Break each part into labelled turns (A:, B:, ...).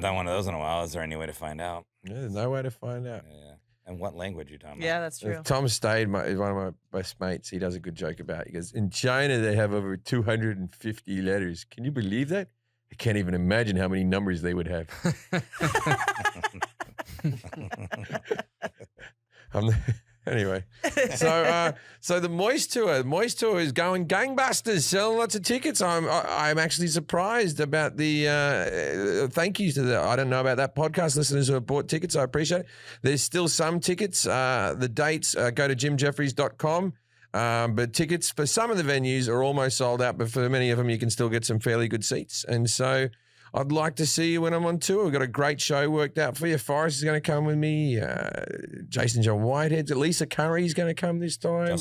A: done one of those in a while. Is there any way to find out?
B: Yeah, there's no way to find out.
A: Yeah. And what language you talking about?
C: Yeah, that's true.
B: Tom Stade is one of my best mates. He does a good joke about it. He goes, in China, they have over 250 letters. Can you believe that? I can't even imagine how many numbers they would have. Anyway, so the Moist Tour is going gangbusters, selling lots of tickets. I'm actually surprised about the thank yous to the, I don't know about that podcast listeners who have bought tickets. I appreciate it. There's still some tickets. The dates, go to jimjefferies.com. But tickets for some of the venues are almost sold out, but for many of them, you can still get some fairly good seats. And so I'd like to see you when I'm on tour. We've got a great show worked out for you. Forrest is going to come with me. Jason John Whitehead. Lisa Curry's going to come this time.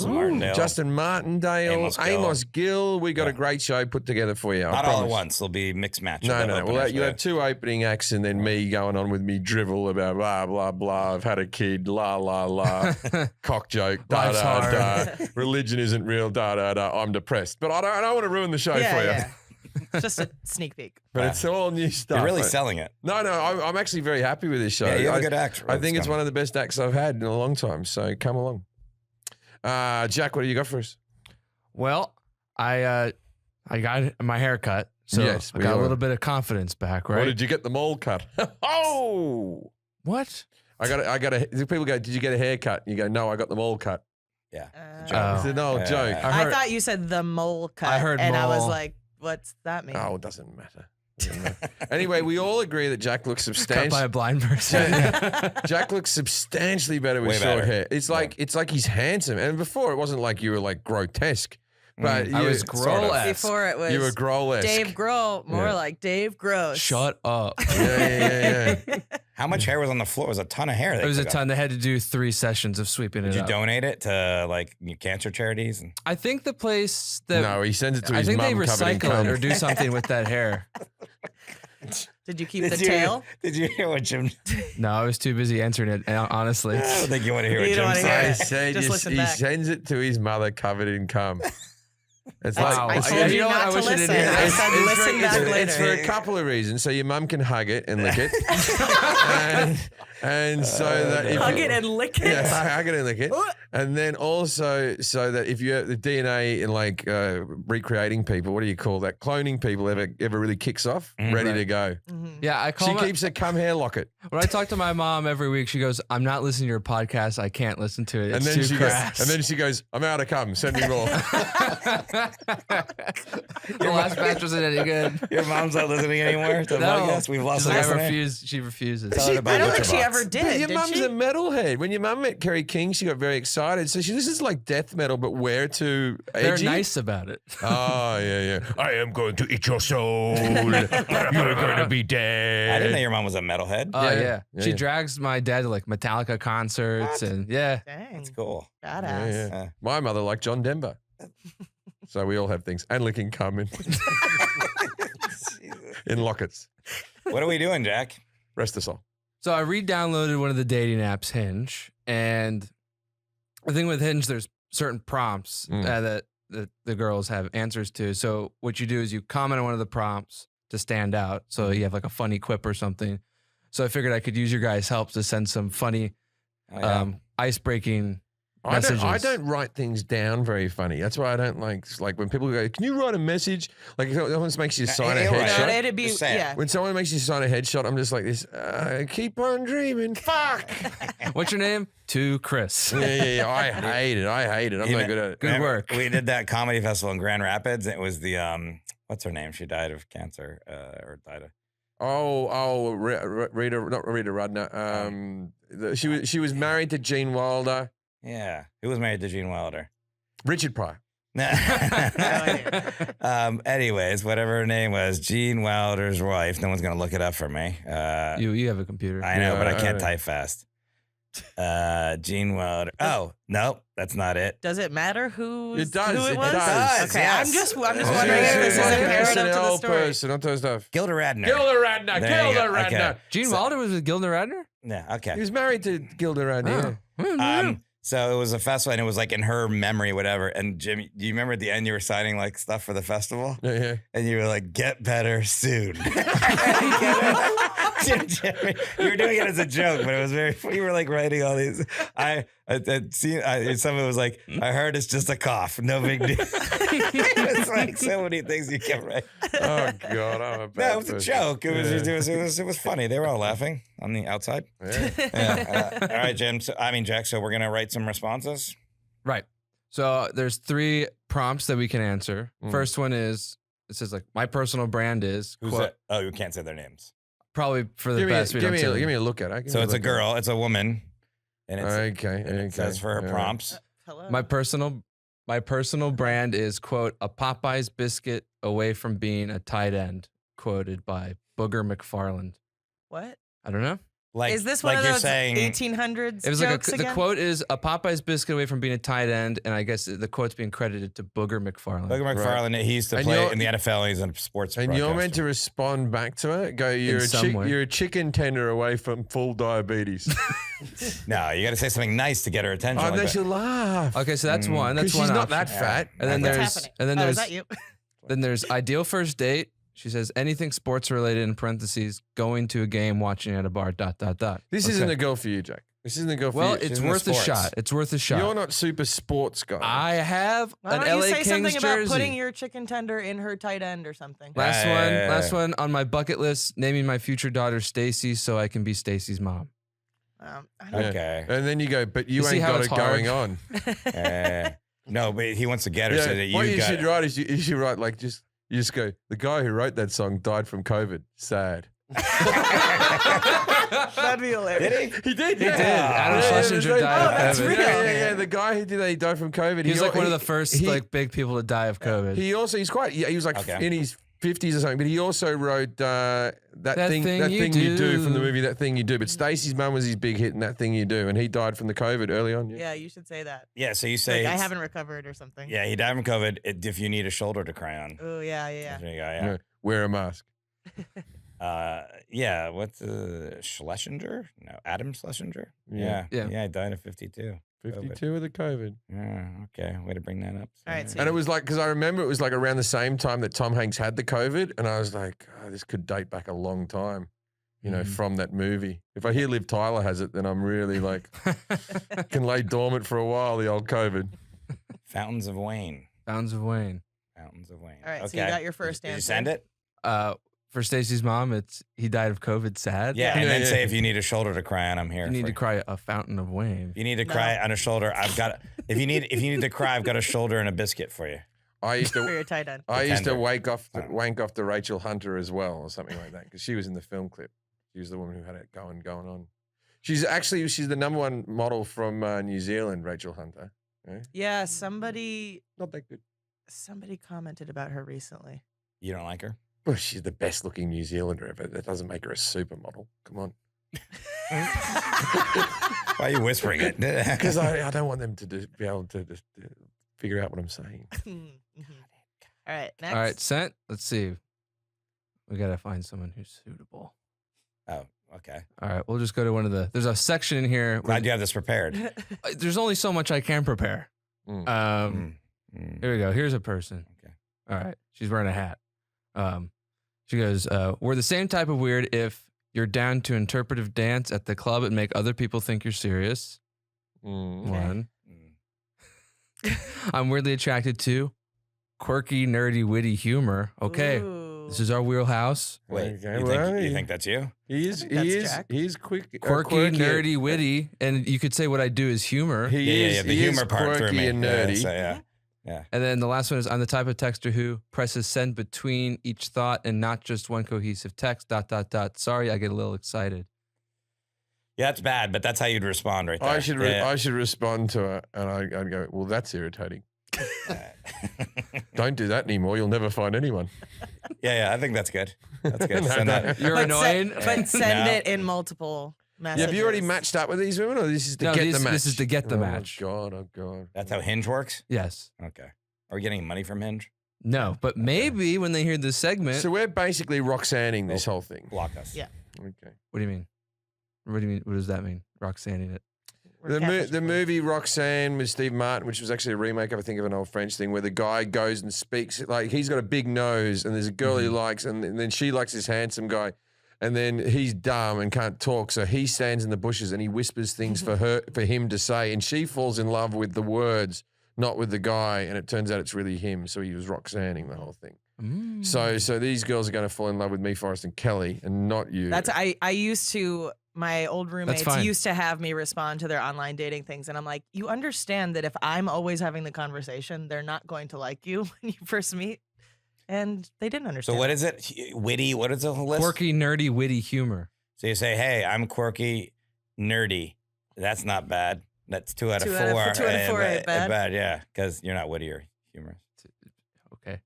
B: Justin Martindale. Amos Gill. We got a great show put together for you.
A: Not all at once. There'll be mixed matches.
B: No. Well, you have 2 opening acts and then me going on with me drivel about blah, blah, blah. I've had a kid. La, la, la. Cock joke. Da, da, da. Religion isn't real. Da, da, da. I'm depressed. But I don't want to ruin the show for you.
C: Yeah. Just a sneak peek.
B: But it's all new stuff.
A: You're really selling it.
B: No, I'm actually very happy with this show.
A: Yeah, you're a good actor.
B: I think it's one of the best acts I've had in a long time. So come along. Jack, what do you got for us?
D: Well, I got my hair cut. So
B: yes,
D: I got a little bit of confidence back, right?
B: Or did you get the mole cut? Oh!
D: What?
B: People go, did you get a haircut? You go, no, I got the mole cut.
A: Yeah.
B: It's an old joke.
C: I thought you said the mole cut.
D: I heard
C: and
D: mole.
C: I was like, what's that mean?
B: Oh, it doesn't matter. Anyway, we all agree that Jack looks substantial.
D: Cut by a blind person.
B: Jack looks substantially better with short hair. It's like he's handsome. And before it wasn't like you were like grotesque. But
D: I was Grohl-esque.
C: Before it was
B: you were Grohl-esque.
C: Dave Grohl, more like Dave Gross.
D: Shut up.
B: Yeah.
A: How much hair was on the floor? It was a ton of hair.
D: It was a ton. They had to do 3 sessions of sweeping it up.
A: Did you donate it to like cancer charities?
D: I think the place that...
B: No, he sends it to his mum
D: I think they
B: covered in
D: recycle
B: cum.
D: it or do something with that hair.
C: Did you keep the tail?
A: Did you hear what Jim...
D: No, I was too busy answering it, honestly.
A: I don't think you want to hear what
C: You
A: Jim
C: don't wanna hear
A: said.
C: it.
B: I said
C: Just listen
B: he
C: back.
B: sends it to his mother covered in cum. It's
D: Wow.
C: I
B: like
C: told you
D: know what?
C: not
D: I
C: to
D: wish I didn't
C: listen.
D: hear that.
C: I said listen back later.
B: It's for a couple of reasons. So your mum can hug it and lick it, and so that if
C: Hug it and lick it.
B: yeah, hug it and lick it, and then also so that if you have the DNA in like recreating people, what do you call that? Cloning people ever really kicks off, ready to go.
D: Yeah, I call
B: She
D: my,
B: keeps a cum hair locket,
D: when I talk to my mom every week, she goes, "I'm not listening to your podcast. I can't listen to it. It's
B: and then
D: too crass."
B: she goes, "I'm out of cum. Send me more."
D: The last batch wasn't any good.
A: Your mom's not listening anymore to the podcast? We've lost
D: She's like,
A: listener.
D: she refuses.
A: Tell her about
C: I don't think
A: Butcher
C: she
A: Box.
C: ever did.
B: But your
C: did
B: mum's
C: she?
B: a metalhead. When your mum met Kerry King, she got very excited. So this is like death metal, but where to
D: They're
B: edgy?
D: nice about it.
B: Oh, yeah. I am going to eat your soul. You're going to be dead.
A: I didn't know your mom was a metalhead.
D: Oh
B: Yeah.
D: She drags my dad to like Metallica concerts and
C: Dang,
A: That's cool.
C: badass.
B: Yeah. My mother liked John Denver. So we all have things. And licking cum in lockets.
A: What are we doing, Jack?
B: Rest us all.
D: So I re-downloaded one of the dating apps, Hinge, and the thing with Hinge, there's certain prompts that the girls have answers to. So what you do is you comment on one of the prompts to stand out. So you have like a funny quip or something. So I figured I could use your guys' help to send some funny, ice-breaking messages.
B: I don't write things down very funny. That's why I don't like when people go, can you write a message? Like if someone makes you sign a headshot.
C: It'd be,
A: Just say it.
C: yeah.
B: When someone makes you sign a headshot, I'm just like this, keep on dreaming. Fuck.
D: What's your name? To Chris.
B: Yeah. I hate it. I'm not good at it.
D: Good work.
A: We did that comedy festival in Grand Rapids. It was the, what's her name? She died of cancer or died of.
B: Rita, not Rita Rudner. She was married to Gene Wilder.
A: Yeah. Who was married to Gene Wilder?
B: Richard Pryor.
A: Anyways, whatever her name was, Gene Wilder's wife. No one's gonna look it up for me.
D: You have a computer.
A: I know, but I can't type fast. Gene Wilder. Oh no, that's not it.
C: Does it matter who
B: It does.
C: who it
B: It
C: was?
B: does.
C: Okay,
A: Yes.
C: I'm just wondering
A: Oh,
C: if this is
A: yeah.
C: imperative to the
B: SNL
C: story.
B: person, not those stuff.
A: Gilda Radner.
B: Gilda Radner.
A: There you
B: Gilda
A: go.
B: Radner.
A: Okay.
D: Gene Wilder was with Gilda Radner?
A: Yeah.
B: He
A: Okay.
B: was married to Gilda Radner.
D: Oh.
A: So it was a festival, and it was like in her memory, whatever. And Jim, do you remember at the end you were signing like stuff for the festival?
B: Yeah.
A: And you were like, "Get better soon." Jim Jefferies. You were doing it as a joke, but it was very. You were like writing all these. I'd seen. Someone was like, "I heard it's just a cough. No big deal." It was like so many things you kept writing.
B: Oh God, I'm a bad
A: No, it was a
B: person.
A: joke. It was funny. They were all laughing on the outside.
B: Yeah.
A: Yeah. All right, Jim. Jack. So we're gonna write some responses.
D: Right. So there's 3 prompts that we can answer. First one is, it says like, my personal brand is,
A: Who's
D: quote,
A: that? Oh, you can't say their names.
D: probably for the
B: Give me,
D: best.
B: give me a look at it.
A: So it's a girl. It's a woman. And
B: Okay.
A: it says for her
B: All right.
A: prompts.
C: Hello.
D: My personal brand is, quote, a Popeyes biscuit away from being a tight end, quoted by Booger McFarland.
C: What?
D: I don't know.
A: Like,
C: Is this one
A: like
C: of
A: you're
C: those
A: saying,
C: 1800s
D: It was
C: jokes
D: like the
C: again?
D: quote is a Popeyes biscuit away from being a tight end, and I guess the quote's being credited to Booger McFarland.
A: Booger McFarland, he used to
B: And
A: play
B: you're-
A: in the NFL. He's a sports
B: And you're meant
A: broadcaster.
B: to respond back to it. Go, you're
D: some way.
B: you're a chicken tender away from full diabetes.
A: No, you got to say something nice to get her attention.
B: Oh,
A: like
B: then
A: that.
B: she'll laugh.
D: Okay, so that's one. That's
B: Because
D: one
B: she's not
D: option.
B: that fat.
D: And then
C: What's
D: there's
C: happening?
D: and then
C: Oh, is
D: there's
C: that you?
D: then there's ideal first date. She says anything sports related in parentheses, going to a game, watching at a bar, ...
B: This
D: Okay.
B: isn't a girl for you, Jack. This isn't a girl for
D: Well,
B: you.
D: it's
A: into
D: worth a
A: sports.
D: shot. It's worth a shot.
B: You're not super sports guy.
D: I have
C: Why
D: an
C: don't you
D: LA
C: say
D: Kings
C: something about
D: jersey.
C: putting your chicken tender in her tight end or something?
D: Last one on my bucket list, naming my future daughter Stacy so I can be Stacy's mom.
C: I
B: Yeah.
C: don't
A: Okay.
B: And then you go, but you
D: You see
B: ain't
D: how
B: got
D: it's
B: it going
D: hard?
B: on.
A: No, but he wants to get her so that you
B: what you
A: got
B: should
A: it.
B: write is you should write like you just go, the guy who wrote that song died from COVID. Sad.
C: That'd be hilarious.
A: Did he?
B: He did.
D: He did. Adam Schlesinger died of
C: that's
D: COVID.
C: real.
B: Yeah. The guy who did that, he died from COVID.
D: He was like one of the
B: he-
D: first
B: he-
D: like big people to die of COVID.
B: He also he was like
A: Okay.
B: in his 50s or something, but he also wrote that thing
D: Thing
B: you
D: You
B: do from the
D: Do.
B: movie That Thing You Do. But Stacey's mum was his big hit in That Thing You Do, and he died from the COVID early on.
C: Yeah, you should say that.
A: Yeah, so you say
C: Like, I haven't recovered or something.
A: Yeah, he died from COVID. If you need a shoulder to cry on.
C: Oh, yeah.
A: There you go,
B: Yeah. Wear a mask.
A: yeah. What's Schlesinger? No, Adam Schlesinger.
B: Yeah.
A: Yeah,
D: Yeah.
A: he died at 52.
B: 52 with the COVID.
A: Yeah, okay. Way to bring that up.
C: All right, so
B: And it was like, because I remember it was like around the same time that Tom Hanks had the COVID, and I was like, oh, this could date back a long time, from that movie. If I hear Liv Tyler has it, then I'm really like, can lay dormant for a while, the old COVID.
A: Fountains of Wayne.
D: Bounds of Wayne.
A: Fountains of Wayne.
C: All right, so
A: okay.
C: you got your first
A: Did you
C: answer.
A: send it?
D: For Stacy's mom, it's he died of COVID. Sad.
A: Yeah, and
B: Yeah,
A: then
B: yeah.
A: say if you need a shoulder to cry on, I'm here.
D: You need
A: for
D: to cry a fountain of Wayne.
A: If you need to cry on a shoulder, I've got. If you need to cry, I've got a shoulder and a biscuit for you.
B: I used
C: For
B: to
C: your tight end.
B: I used to
A: Pretender.
B: wank off to Rachel Hunter as well, or something like that, because she was in the film clip. She was the woman who had it going on. She's the #1 model from New Zealand, Rachel Hunter.
C: Yeah, somebody
B: Not that good.
C: commented about her recently.
A: You don't like her?
B: Well, she's the best looking New Zealander ever. That doesn't make her a supermodel. Come on.
A: Why are you whispering it?
B: Because I don't want them to be able to just figure out what I'm saying.
C: All right, next.
D: All right, sent. Let's see. We gotta find someone who's suitable.
A: Oh, okay.
D: All right, we'll just go to one of the. There's a section in here. Where,
A: Glad you have this prepared.
D: there's only so much I can prepare.
B: Mm.
D: Here we go. Here's a person.
A: Okay.
D: All right, she's wearing a hat. She goes, "We're the same type of weird. If you're down to interpretive dance at the club and make other people think you're serious."
B: Mm.
D: One.
A: Mm.
D: I'm weirdly attracted to quirky, nerdy, witty humor. Okay,
C: Ooh.
D: this is our wheelhouse.
A: Wait,
B: Okay,
A: you,
B: well,
A: think, you think that's you?
B: He is.
C: That's
B: He is.
C: Jack.
B: He's quick.
D: Quirky, nerdy, witty, and you could say what I do is humor.
B: He is.
A: The
B: he
A: humor
B: is
A: part threw
B: quirky
A: me.
B: and
A: Yeah,
B: nerdy.
A: so, yeah.
D: And then the last one is I'm the type of texter who presses send between each thought and not just one cohesive text. ... Sorry, I get a little excited.
A: Yeah, that's bad, but that's how you'd respond right there.
B: I should.
A: Yeah.
B: I should respond to her, and I'd go, "Well, that's irritating. Don't do that anymore. You'll never find anyone."
A: yeah, I think that's good. That's good.
B: No,
A: Send
B: no.
A: that.
D: You're
C: But
D: annoying.
C: but send
A: No.
C: it in multiple messages.
B: Have you already matched up with these women, or this is to
D: No,
B: get
D: this-
B: the match?
D: this is to get the match.
B: Oh God.
A: That's how Hinge works?
D: Yes.
A: Okay. Are we getting money from Hinge?
D: No, but maybe when they hear this segment.
B: So we're basically Roxanning this whole thing.
A: Block us.
C: Yeah.
B: Okay.
D: What do you mean? What do you mean? What does that mean? Roxanne it.
C: We're
B: The
C: catfishing.
B: movie Roxanne with Steve Martin, which was actually a remake, I think, of an old French thing where the guy goes and speaks, like he's got a big nose and there's a girl he likes and then she likes this handsome guy. and then he's dumb and can't talk, so he stands in the bushes and he whispers things for him to say, and she falls in love with the words, not with the guy, and it turns out it's really him. So he was Roxanning the whole thing. So these girls are going to fall in love with me, Forrest and Kelly, and not you.
C: I used to. My old roommates
D: fine.
C: used to have me respond to their online dating things, and I'm like, you understand that if I'm always having the conversation, they're not going to like you when you first meet, and they didn't understand.
A: So what is it? Witty? What is the list?
D: Quirky, nerdy, witty humor.
A: So you say, hey, I'm quirky, nerdy. That's not bad. That's 2 out of 4.
C: 2 out of 4 ain't bad.
A: Yeah, because you're not witty or humorous.
D: Okay.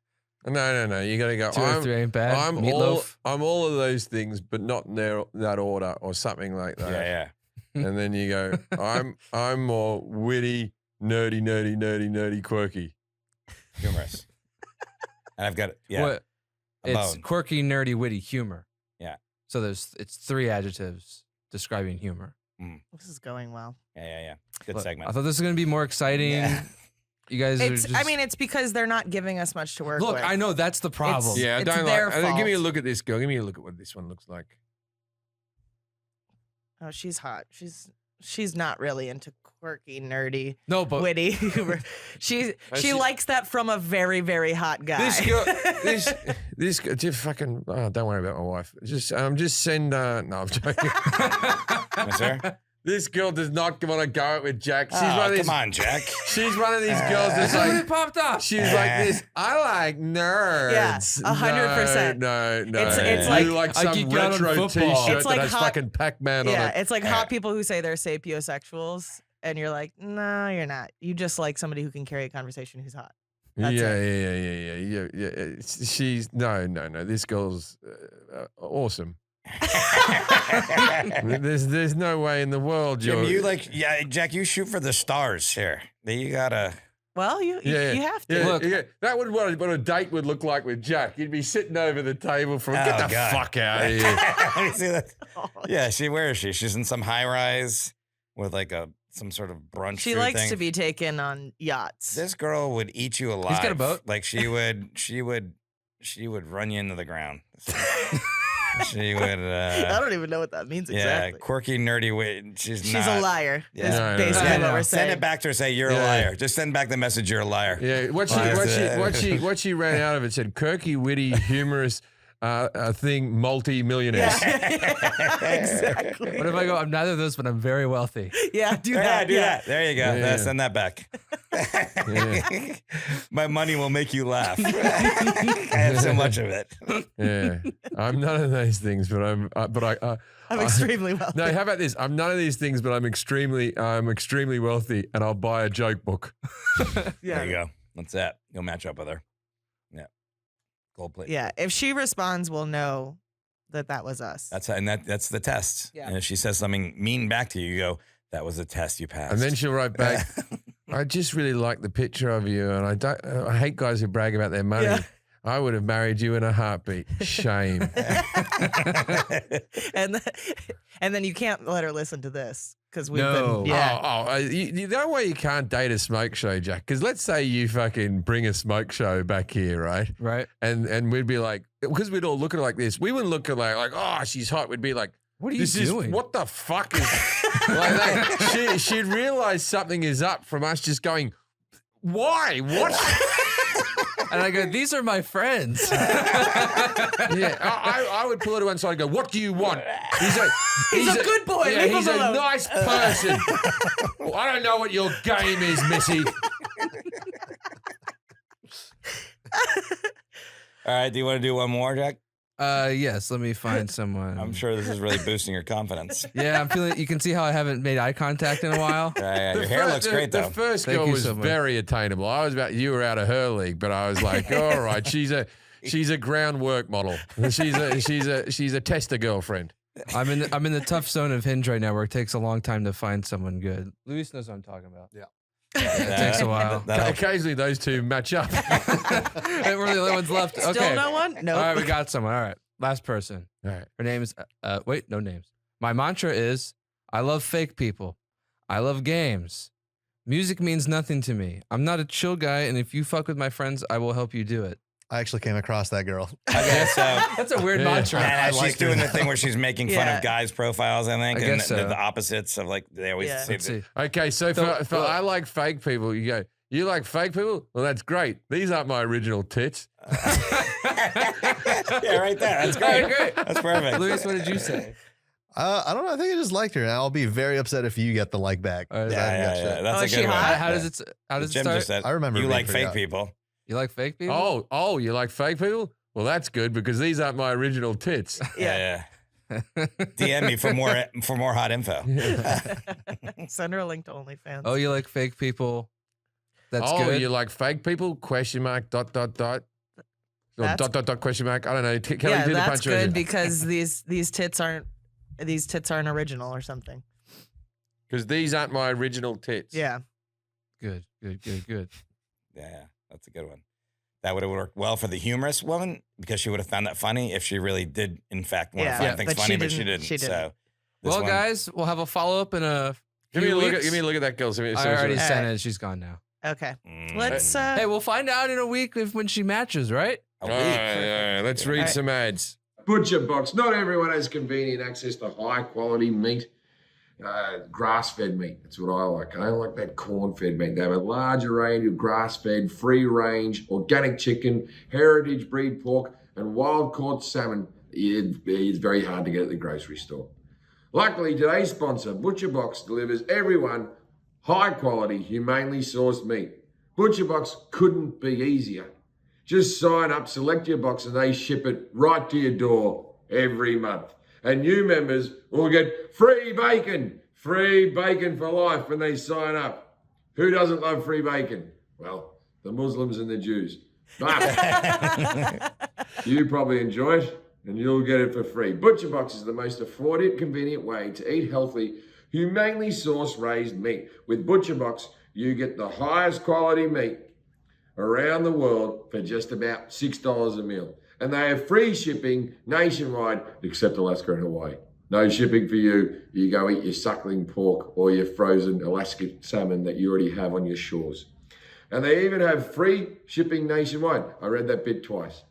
B: No. You got to go.
D: 2 or 3 ain't bad.
B: I'm
D: Meatloaf.
B: all of those things, but not in that order or something like that.
A: Yeah.
B: And then you go, I'm more witty, nerdy, quirky.
A: Humorous. And I've got,
D: What?
A: a
D: It's
A: bone.
D: quirky, nerdy, witty humor.
A: Yeah.
D: So it's 3 adjectives describing humor.
C: This is going well.
A: Yeah. Good
D: Look,
A: segment.
D: I thought this was going to be more exciting.
A: Yeah.
D: You guys are just...
C: It's because they're not giving us much to work
D: Look,
C: with.
D: I know that's the problem.
C: It's-
B: Yeah, I
C: it's
B: don't
C: their
B: like. Give me a
C: fault.
B: look at this girl. Give me a look at what this one looks like.
C: Oh, she's hot. She's not really into quirky, nerdy,
D: No, but
C: witty humor. She likes that from a very, very hot guy.
B: This girl, this girl, just fucking. Oh, don't worry about my wife. Just send. No, I'm joking.
A: Yes, sir?
B: This girl does not want to go out with Jack. She's
A: Oh,
B: one of these.
A: come on, Jack.
B: She's one of these girls that's
D: it
B: like.
D: popped up.
B: She's like this. I like nerds.
C: Yeah, 100%.
B: No.
C: It's
B: you
C: like-
D: I
B: some
D: geek out on
B: retro
D: football.
B: T-shirt
C: It's like
B: that has
C: hot-
B: fucking Pac-Man on
C: yeah,
B: it.
C: it's like hot people who say they're sapiosexuals, and you're like, no, you're not. You just like somebody who can carry a conversation who's hot. That's
B: Yeah. She's no. This girl's awesome. There's no way in the world,
A: Jim,
B: you're.
A: Jack, you shoot for the stars here. You gotta.
C: Well, you have to.
B: Yeah,
D: Look.
B: yeah. That would what a date would look like with Jack. You'd be sitting over the table from get the
A: God.
B: fuck out of here.
A: Let me see that.
C: Oh,
A: Yeah, where is she? She's in some high use with like some sort of brunch.
C: She
A: food
C: likes
A: thing.
C: to be taken on yachts.
A: This girl would eat you alive.
D: He's got a boat.
A: Like she would run you into the ground. She would.
C: I don't even know what that means exactly.
A: Yeah, quirky, nerdy. She's not.
C: a liar.
A: Yeah.
C: Is
B: No,
C: basically
D: no.
C: what we're saying.
A: Send it back to her. Say you're a
B: Yeah.
A: liar. Just send back the message. You're a liar.
B: Yeah, what she ran out of it said humorous thing, multi-millionaires.
C: Yeah. Exactly.
D: What if I go, I'm neither of those, but I'm very wealthy?
C: Yeah, do
A: Yeah,
C: that.
A: do that. There you go.
B: Yeah.
A: Send that back.
B: Yeah.
A: My money will make you laugh. I have so much of it.
B: Yeah, I'm none of those things, but I'm
C: extremely wealthy.
B: No, how about this? I'm none of these things, but I'm extremely wealthy, and I'll buy a joke book.
C: Yeah.
A: There you go. That's it. You'll match up with her. Yeah. Gold plate.
C: Yeah, if she responds, we'll know that was us.
A: That's the test.
C: Yeah.
A: And if she says something mean back to you, you go, "That was a test you passed."
B: And then she'll write back, I just really like the picture of you, and I hate guys who brag about their money.
C: Yeah.
B: I would have married you in a heartbeat. Shame.
C: and then you can't let her listen to this because we've
D: No.
C: been yeah.
B: You know why you can't date a smoke show, Jack? Because let's say you fucking bring a smoke show back here, right?
D: Right?
B: And we'd be like, because we'd all look at her like this. We wouldn't look at her like, oh, she's hot. We'd be like,
D: What are you doing?
B: What the fuck is like that? She'd realize something is up from us just going, why? What?
D: And I go, these are my friends.
B: Yeah, I would pull her to one side and go, what do you want? He's
C: a good boy.
B: Yeah,
C: Leave
B: he's
C: him
B: a
C: alone.
B: nice person. Well, I don't know what your game is, Missy.
A: All right. Do you want to do one more, Jack?
D: Yes, let me find someone.
A: I'm sure this is really boosting your confidence.
D: Yeah, I'm feeling. You can see how I haven't made eye contact in a while.
A: Yeah, your hair looks great, though.
B: The first
D: Thank
B: girl
D: you
B: was
D: so much.
B: very attainable. You were out of her league, but I was like, all right, she's a groundwork model. She's a tester girlfriend.
D: I'm in the tough zone of Hinge right now, where it takes a long time to find someone good. Luis knows what I'm talking about. Yeah, it takes a while.
B: Occasionally, those two match up.
D: And we're the only ones left.
C: Still
D: Okay.
C: no one? No.
D: All right, we got someone. All right, last person.
B: All right.
D: Her name is. Wait, no names. My mantra is: I love fake people. I love games. Music means nothing to me. I'm not a chill guy, and if you fuck with my friends, I will help you do it.
E: I actually came across that girl.
A: Okay, so
D: That's a weird mantra.
A: and she's
E: liked
A: doing
E: it.
A: the thing where she's making fun of guys' profiles, I think,
D: I
A: and
D: guess so.
A: the opposites of like they always
C: Yeah.
A: say.
D: Let's see.
B: Okay, so for I like fake people, you go, you like fake people? Well, that's great. These aren't my original tits.
A: Yeah, right there. That's great.
D: Great.
A: That's perfect.
D: Luis, what did you say?
E: I don't know. I think I just liked her, and I'll be very upset if you get the like back.
D: All right,
A: Yeah. That's
C: Oh,
A: a
C: is
A: good
C: she
A: one.
C: hot?
D: How does it? How does it
A: Jim
D: start?
A: just said.
E: I remember
A: you
E: being
A: like
E: pretty
A: fake
E: hot.
A: people.
D: You like fake people?
B: Oh, you like fake people? Well, that's good because these aren't my original tits.
A: Yeah. DM me for more hot info.
C: Send her a link to OnlyFans.
D: Oh, you like fake people? That's good.
B: You like fake people? Question mark, dot. Or
C: That's-
B: dot, question mark. I don't know. Kelly,
C: yeah,
B: do the
C: that's
B: punctuation.
C: good because these tits aren't original or something.
B: Because these aren't my original tits.
C: Yeah.
D: Good.
A: Yeah, that's a good one. That would have worked well for the humorous woman because she would have found that funny if she really did, in fact, want to
C: Yeah.
A: find
C: Yeah,
A: things
C: but
A: funny,
C: she
A: but she
C: didn't.
A: didn't.
C: She didn't.
A: So, this
D: Well,
A: one-
D: guys, we'll have a follow up in a
B: Give me
D: few
B: a look.
D: weeks.
B: Give me a look at that girl.
D: I already
C: All
D: sent
C: right.
D: it. She's gone now.
C: Okay.
A: Mm.
C: Let's
D: Hey, we'll find out in a week when she matches, right?
A: A
B: All
A: week.
B: right, let's read
C: right.
B: some ads. Butcher Box. Not everyone has convenient access to high quality meat. Grass-fed meat. That's what I like. I don't like that corn-fed meat. They have a large range of grass-fed, free-range, organic chicken, heritage breed pork, and wild-caught salmon. It's very hard to get at the grocery store. Luckily, today's sponsor, Butcher Box, delivers everyone high-quality, humanely sourced meat. Butcher Box couldn't be easier. Just sign up, select your box, and they ship it right to your door every month. And new members will get free bacon for life when they sign up. Who doesn't love free bacon? Well, the Muslims and the Jews. But you probably enjoy it, and you'll get it for free. Butcher Box is the most affordable, convenient way to eat healthy, humanely sourced raised meat. With Butcher Box, you get the highest quality meat around the world for just about $6 a meal. And they have free shipping nationwide, except Alaska and Hawaii. No shipping for you. You go eat your suckling pork or your frozen Alaska salmon that you already have on your shores. And they even have free shipping nationwide. I read that bit twice.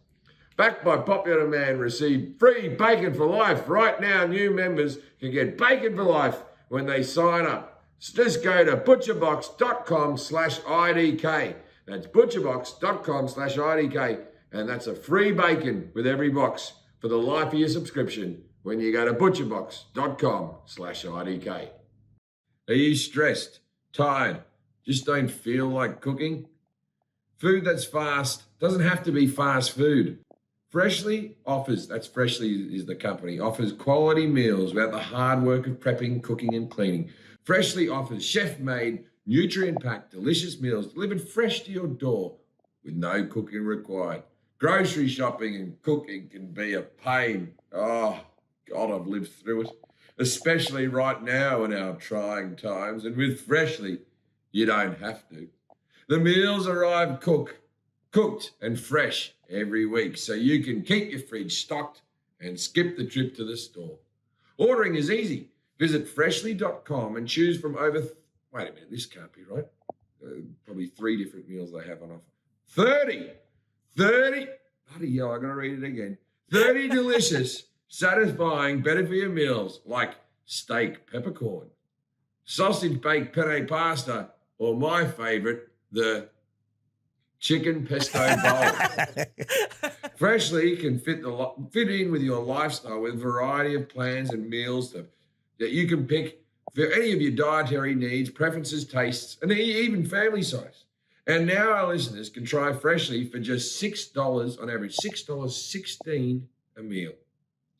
B: Backed by popular demand, receive free bacon for life. Right now, new members can get bacon for life when they sign up. So just go to butcherbox.com/IDK. That's butcherbox.com/IDK. And that's a free bacon with every box for the life of your subscription when you go to butcherbox.com/IDK. Are you stressed, tired, just don't feel like cooking? Food that's fast doesn't have to be fast food. Freshly offers, that's Freshly is the company, offers quality meals without the hard work of prepping, cooking, and cleaning. Freshly offers chef-made, nutrient-packed, delicious meals delivered fresh to your door with no cooking required. Grocery shopping and cooking can be a pain. Oh, God, I've lived through it. Especially right now in our trying times. And with Freshly, you don't have to. The meals arrive cooked and fresh every week, so you can keep your fridge stocked and skip the trip to the store. Ordering is easy. Visit freshly.com and choose from over... Wait a minute, this can't be right. Probably 3 different meals they have on offer. 30! Bloody hell, I gotta read it again. 30 delicious, satisfying, better for your meals like steak peppercorn, sausage baked penne pasta, or my favorite, the chicken pesto bowl. Freshly can fit in with your lifestyle with a variety of plans and meals that you can pick for any of your dietary needs, preferences, tastes, and even family size. And now our listeners can try Freshly for just $6 on average, $6.16 a meal.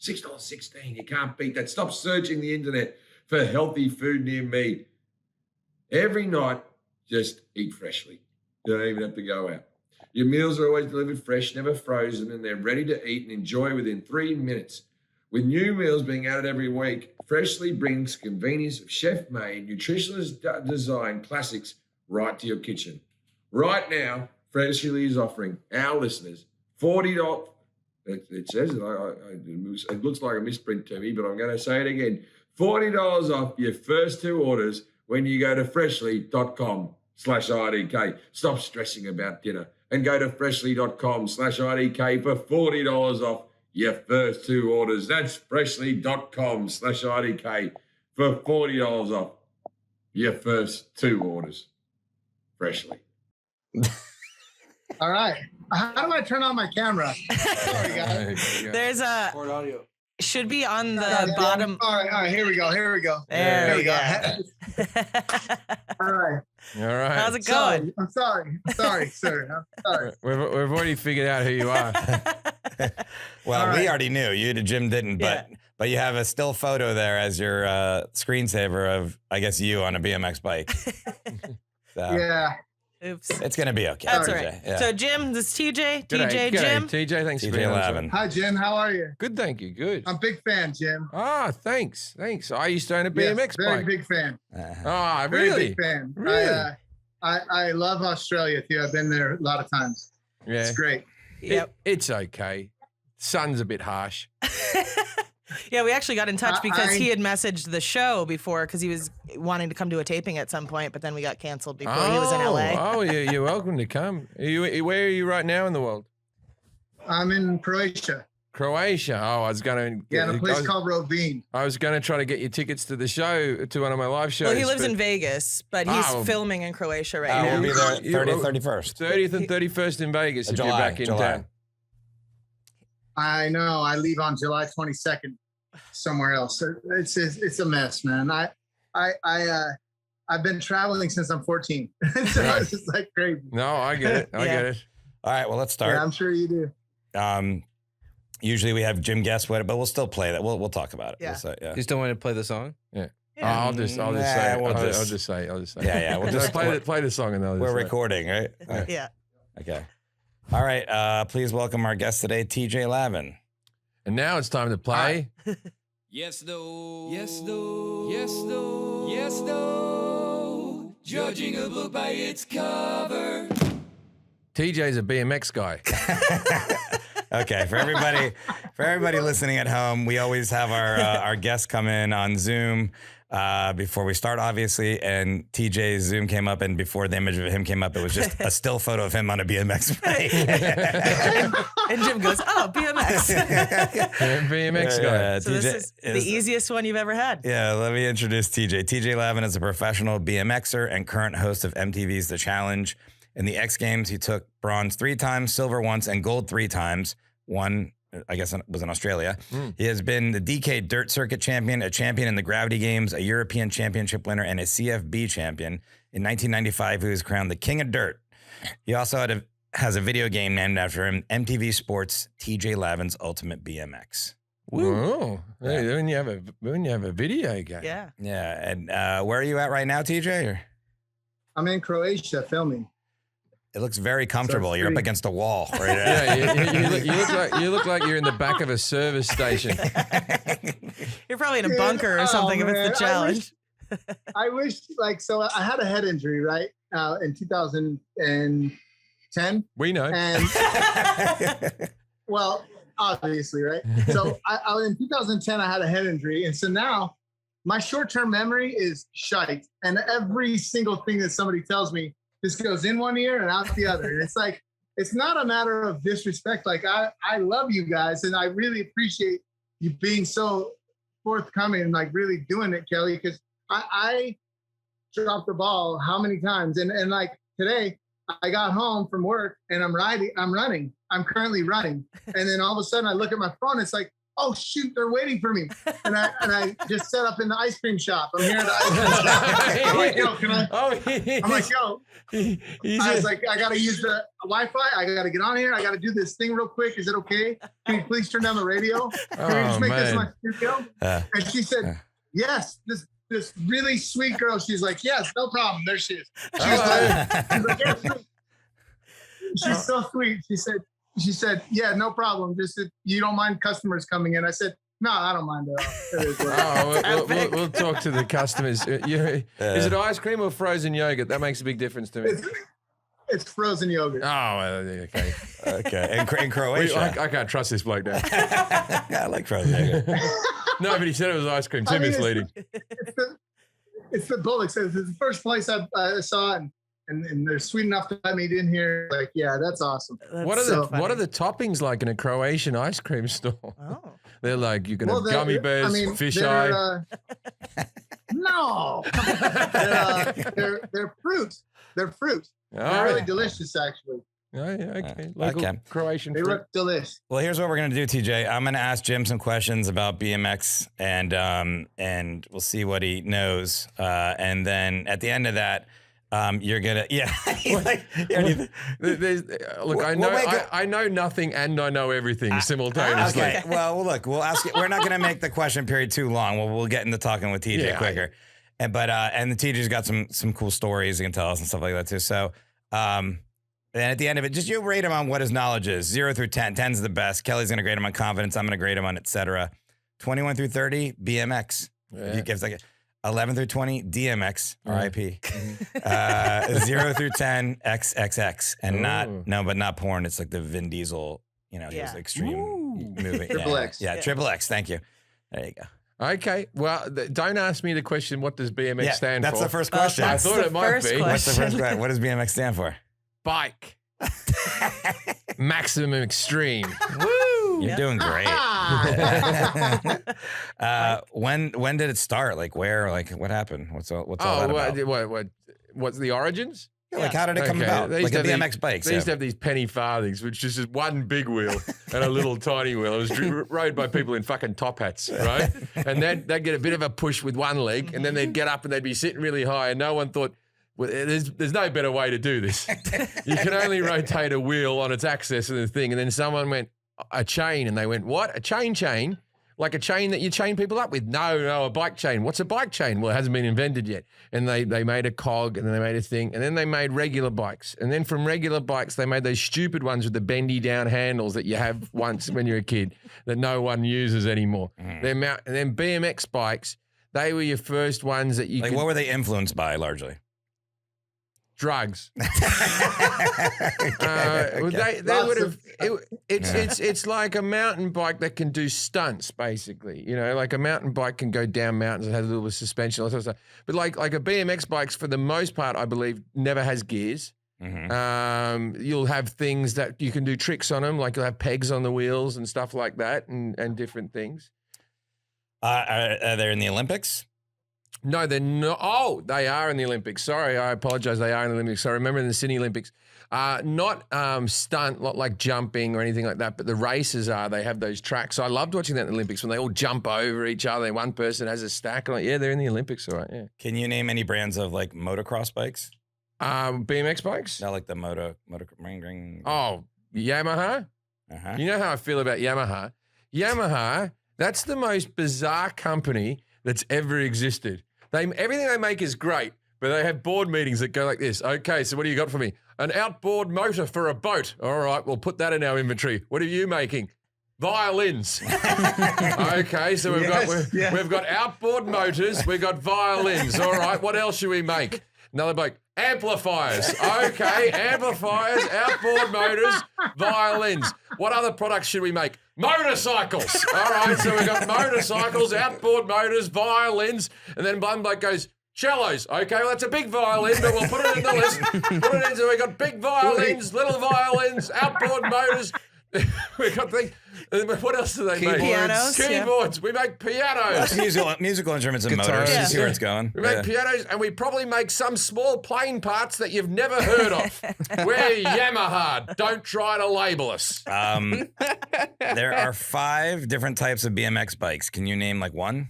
B: $6.16, you can't beat that. Stop searching the internet for healthy food near me. Every night, just eat Freshly. You don't even have to go out. Your meals are always delivered fresh, never frozen, and they're ready to eat and enjoy within 3 minutes. With new meals being added every week, Freshly brings convenience of chef-made, nutritionist designed classics right to your kitchen. Right now, Freshly is offering our listeners $40. It says it. It looks like a misprint to me, but I'm going to say it again. $40 off your first 2 orders when you go to freshly.com/IDK. Stop stressing about dinner
F: and go to freshly.com/IDK for $40 off your first 2 orders. That's freshly.com/IDK for $40 off your first 2 orders. Freshly.
G: All right. How do I turn on my camera? Sorry, guys.
C: There's a
D: Record audio.
C: should be on the bottom.
G: All right. Here we go.
C: There we go.
G: All right.
B: All right.
C: How's it going?
G: I'm sorry, sir. I'm sorry.
B: We've already figured out who you are.
A: Well,
G: All right.
A: we already knew. Jim didn't, but you have a still photo there as your screensaver of, I guess, you on a BMX bike. So
G: Yeah.
C: Oops.
A: it's gonna be okay.
C: That's
A: TJ.
C: all right.
A: Yeah.
C: So Jim, this is TJ.
B: G'day,
C: TJ,
B: g'day,
C: Jim.
B: TJ, thanks for
A: TJ
B: being on.
A: Lavin.
G: Hi, Jim. How are you?
B: Good, thank you. Good.
G: I'm a big fan, Jim.
B: Ah, thanks. I used to own a
G: Yes,
B: BMX
G: very
B: bike.
G: big fan.
B: Ah,
G: Very
B: really?
G: big fan.
B: Really?
G: I love Australia too. I've been there a lot of times.
B: Yeah.
G: It's great.
C: Yep.
B: It's okay. Sun's a bit harsh.
C: Yeah, we actually got in touch because
G: I-
C: he had messaged the show before because he was wanting to come to a taping at some point, but then we got canceled before he was in LA.
B: Oh, you're welcome to come. Where are you right now in the world?
G: I'm in Croatia.
B: Croatia. Oh, I was going to.
G: Yeah, in a place called Rovine.
B: I was going to try to get you tickets to the show, to one of my live shows.
C: Well, he lives
B: but
C: in Vegas, but he's
B: Oh.
C: filming in Croatia right
A: We'll be
C: now.
A: there 30th, 31st.
B: 30th and 31st in Vegas if
A: July,
B: you're back in
A: July.
B: town.
G: I know. I leave on July 22nd somewhere else. It's a mess, man. I've been traveling since I'm 14. So
B: Right.
G: it's just like crazy.
B: No, I get it. I
C: Yeah.
B: get it.
A: All right, well, let's
G: Yeah,
A: start.
G: I'm sure you do.
A: Usually we have Jim guess what, but we'll still play that. We'll talk about it.
C: Yeah.
A: We'll say, yeah.
D: You still want to play the song?
C: Yeah.
B: I'll just
A: Nah,
B: say it.
A: we'll
B: I'll
A: just-
B: just say it. I'll just say it.
A: Yeah, we'll just
B: play the song and I'll just
A: We're
B: say it.
A: recording, right?
C: Yeah.
A: Okay. All right. Please welcome our guest today, TJ Lavin.
B: And now it's time to play.
H: Yes, though. Yes, though. Yes, though. Yes, though. Judging a book by its cover.
B: TJ's a BMX guy.
A: Okay, for everybody listening at home, we always have our guests come in on Zoom before we start, obviously. And TJ's Zoom came up, and before the image of him came up, it was just a still photo of him on a BMX bike.
C: And Jim goes, "Oh, BMX."
B: BMX guy.
C: So this is the easiest one you've ever had.
A: Yeah, let me introduce TJ. TJ Lavin is a professional BMXer and current host of MTV's The Challenge. In the X Games, he took bronze 3 times, silver once, and gold 3 times. One, I guess, was in Australia. He has been the DK Dirt Circuit champion, a champion in the Gravity Games, a European Championship winner, and a CFB champion. In 1995, he was crowned the King of Dirt. He also has a video game named after him, MTV Sports TJ Lavin's Ultimate BMX.
B: Oh, hey, when you have a video game.
C: Yeah.
A: Yeah, and where are you at right now, TJ? Or?
G: I'm in Croatia filming.
A: It looks very comfortable. You're up
G: pretty-
A: against a wall. Right
B: Yeah, you look like you're in the back of a service station.
C: You're probably in a bunker or something if
G: man,
C: it's the challenge.
G: I wish, so I had a head injury, right? In 2010.
B: We know.
G: And, well, obviously, right? So in 2010, I had a head injury. And so now my short-term memory is shite. And every single thing that somebody tells me just goes in one ear and out the other. And it's like, it's not a matter of disrespect. Like, I love you guys, and I really appreciate you being so forthcoming and like really doing it, Kelly, because I dropped the ball how many times? And like today, I got home from work and I'm running. I'm currently running. And then all of a sudden I look at my phone, it's like, oh shoot, they're waiting for me. And I just set up in the ice cream shop. I'm here at the ice cream shop. I'm like, yo, can I? I'm like, yo. I was like, I gotta use the Wi-Fi. I gotta get on here. I gotta do this thing real quick. Is it okay? Can you please turn down the radio? Can we just make this my studio? And she said, yes. This really sweet girl. She's like, yes, no problem. There she is. She's like, yes. She's so sweet. She said, yeah, no problem. Just if you don't mind customers coming in. I said, no, I don't mind at all. It is what it is.
B: We'll talk to the customers. Is it ice cream or frozen yogurt? That makes a big difference to me.
G: It's frozen yogurt.
B: Oh, okay.
A: Okay. In Croatia.
B: I can't trust this bloke now.
A: I like frozen yogurt.
B: No, but he said it was ice cream. Too
G: I mean,
B: misleading.
G: It's the Bullocks. It's the first place I saw, and and they're sweet enough to let me in here. Like, yeah, that's awesome.
B: What are the toppings like in a Croatian ice cream store?
C: Oh.
B: They're like, you can have gummy bears, fish eye.
G: No, they're fruit. They're fruit. They're really delicious, actually.
B: Oh, yeah, okay. Local Croatian
G: They
B: fruit.
G: look delicious.
A: Well, here's what we're gonna do, TJ. I'm gonna ask Jim some questions about BMX, and we'll see what he knows. And then at the end of that, you're gonna
B: Look, I know nothing and I know everything simultaneously.
A: Okay. Well, look, we'll ask you. We're not gonna make the question period too long. We'll get into talking with TJ quicker. And the TJ's got some cool stories he can tell us and stuff like that too. So. And at the end of it, just you rate him on what his knowledge is. 0 through 10. 10's the best. Kelly's going to grade him on confidence. I'm going to grade him on et cetera. 21 through 30, BMX.
B: Yeah.
A: He gives like 11 through 20, DMX, RIP. 0 through 10, XXX. And not porn. It's like the Vin Diesel, he was extreme movie.
G: Triple X.
A: Yeah, Triple X. Thank you. There you go.
B: Okay. Well, don't ask me the question, what does BMX stand for?
A: That's the first question.
B: I thought it might be.
A: What's the first question? What does BMX stand for?
B: Bike. Maximum extreme.
A: Woo! You're doing great. When did it start? Like where? Like what happened? What's all that about?
B: What's the origins?
A: Yeah, like how did it come about? Like a BMX bike.
B: They used to have these penny farthings, which is just one big wheel and a little tiny wheel. It was rode by people in fucking top hats, right? And they'd get a bit of a push with one leg, and then they'd get up and they'd be sitting really high, and no one thought, well, there's no better way to do this. You can only rotate a wheel on its axis and the thing. And then someone went, a chain. And they went, what? A chain? Like a chain that you chain people up with? No, a bike chain. What's a bike chain? Well, it hasn't been invented yet. And they made a cog, and then they made a thing. And then they made regular bikes. And then from regular bikes, they made those stupid ones with the bendy down handles that you have once when you're a kid that no one uses anymore. And then BMX bikes, they were your first ones that you
A: what were they influenced by largely?
B: Drugs. They would have. It's like a mountain bike that can do stunts, basically. Like a mountain bike can go down mountains and has a little bit of suspension, all that sort of stuff. But like a BMX bike, for the most part, I believe, never has gears. You'll have things that you can do tricks on them, like you'll have pegs on the wheels and stuff like that, and different things.
A: Are they in the Olympics?
B: No, they're not. Oh, they are in the Olympics. Sorry, I apologize. They are in the Olympics. I remember in the Sydney Olympics. Not stunt, not like jumping or anything like that, but the races are. They have those tracks. So I loved watching that in the Olympics when they all jump over each other. One person has a stack. And they're in the Olympics, all right, yeah.
A: Can you name any brands of like motocross bikes?
B: BMX bikes?
A: No, like the moto.
B: Oh, Yamaha? You know how I feel about Yamaha? Yamaha, that's the most bizarre company that's ever existed. Everything they make is great, but they have board meetings that go like this. Okay, so what do you got for me? An outboard motor for a boat. All right, we'll put that in our inventory. What are you making? Violins. Okay, so we've got outboard motors, we've got violins. All right, what else should we make? Another bloke, amplifiers. Okay, amplifiers, outboard motors, violins. What other products should we make? Motorcycles. All right, so we've got motorcycles, outboard motors, violins, and then one bloke goes, cellos. Okay, well, that's a big violin, but we'll put it in the list. Put it in, so we've got big violins, little violins, outboard motors. We've got things. What else do they make?
C: Pianos.
B: Keyboards. We make pianos.
A: Musical instruments and
B: Guitars.
A: motors.
B: Yeah.
A: You see where it's going.
B: We make pianos, and we probably make some small plane parts that you've never heard of. We're Yamaha. Don't try to label us.
A: There are 5 different types of BMX bikes. Can you name like one?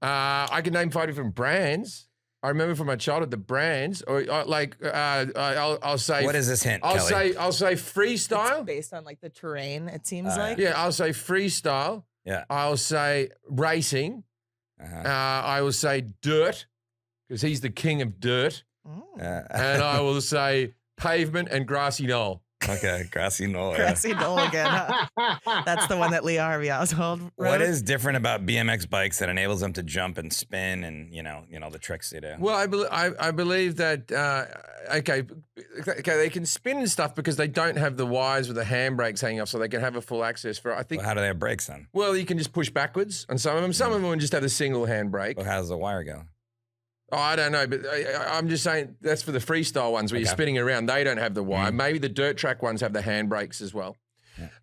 B: I can name 5 different brands. I remember from my childhood the brands, or I'll say.
A: What is this hint?
B: I'll
A: Kelly?
B: say freestyle.
C: It's based on like the terrain. It seems like.
B: Yeah, I'll say freestyle.
A: Yeah.
B: I'll say racing. I will say dirt, because he's the king of dirt. And I will say pavement and grassy knoll.
A: Okay, grassy knoll.
C: Grassy knoll again. Huh? That's the one that Lee Harvey Oswald wrote.
A: What is different about BMX bikes that enables them to jump and spin and the tricks they do?
B: Well, I believe that okay, they can spin and stuff because they don't have the wires with the handbrakes hanging off, so they can have a full access for. I think.
A: Well, how do they have brakes then?
B: Well, you can just push backwards on some of them. Some of them just have a single handbrake.
A: Well, how does the wire go?
B: Oh, I don't know, but I'm just saying that's for the freestyle ones where you're spinning around. They don't have the wire. Maybe the dirt track ones have the handbrakes as well.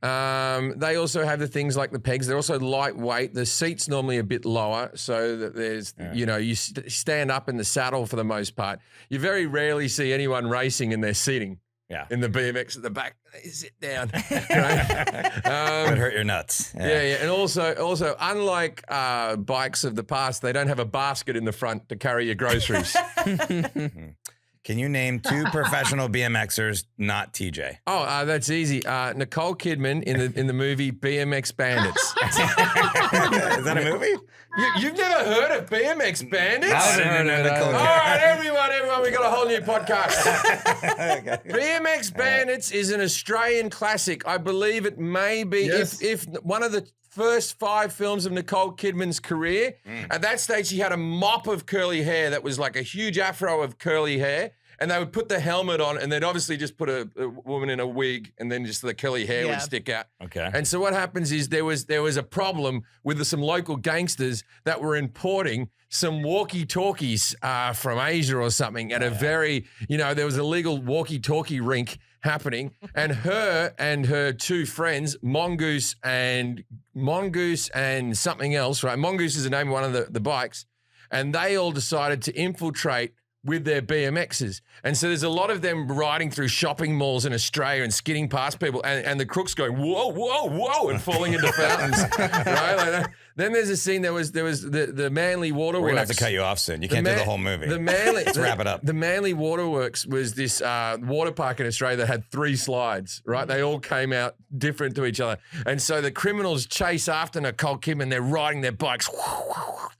B: They also have the things like the pegs. They're also lightweight. The seat's normally a bit lower so that there's, you stand up in the saddle for the most part. You very rarely see anyone racing in their seating. Yeah. In the BMX at the back, they sit down. Right?
A: Would hurt your nuts.
B: Yeah. And also, unlike bikes of the past, they don't have a basket in the front to carry your groceries.
A: Can you name 2 professional BMXers, not TJ?
B: Oh, that's easy. Nicole Kidman in the movie BMX Bandits.
A: Is that a movie?
B: You've never heard of BMX Bandits?
A: I haven't heard of Nicole
B: All right, everyone, we got a whole new podcast. BMX Bandits is an Australian classic. I believe it may be if one of the first 5 films of Nicole Kidman's career. At that stage, she had a mop of curly hair that was like a huge afro of curly hair. And they would put the helmet on, and they'd obviously just put a woman in a wig, and then just the curly hair would stick out.
A: Okay.
B: And so what happens is there was a problem with some local gangsters that were importing some walkie-talkies from Asia or something at a very, there was a legal walkie-talkie rink happening, and her 2 friends, Mongoose and something else, right? Mongoose is the name of one of the bikes, and they all decided to infiltrate with their BMXs. And so there's a lot of them riding through shopping malls in Australia and skidding past people, and the crooks going, whoa, whoa, whoa, and falling into fountains. Right? Like that. Then there's a scene, there was the Manly Waterworks.
A: We're going to have to cut you off soon. You can't do the whole movie. Let's wrap it up.
B: The Manly Waterworks was this water park in Australia that had 3 slides, right? They all came out different to each other. And so the criminals chase after Nicole Kidman. They're riding their bikes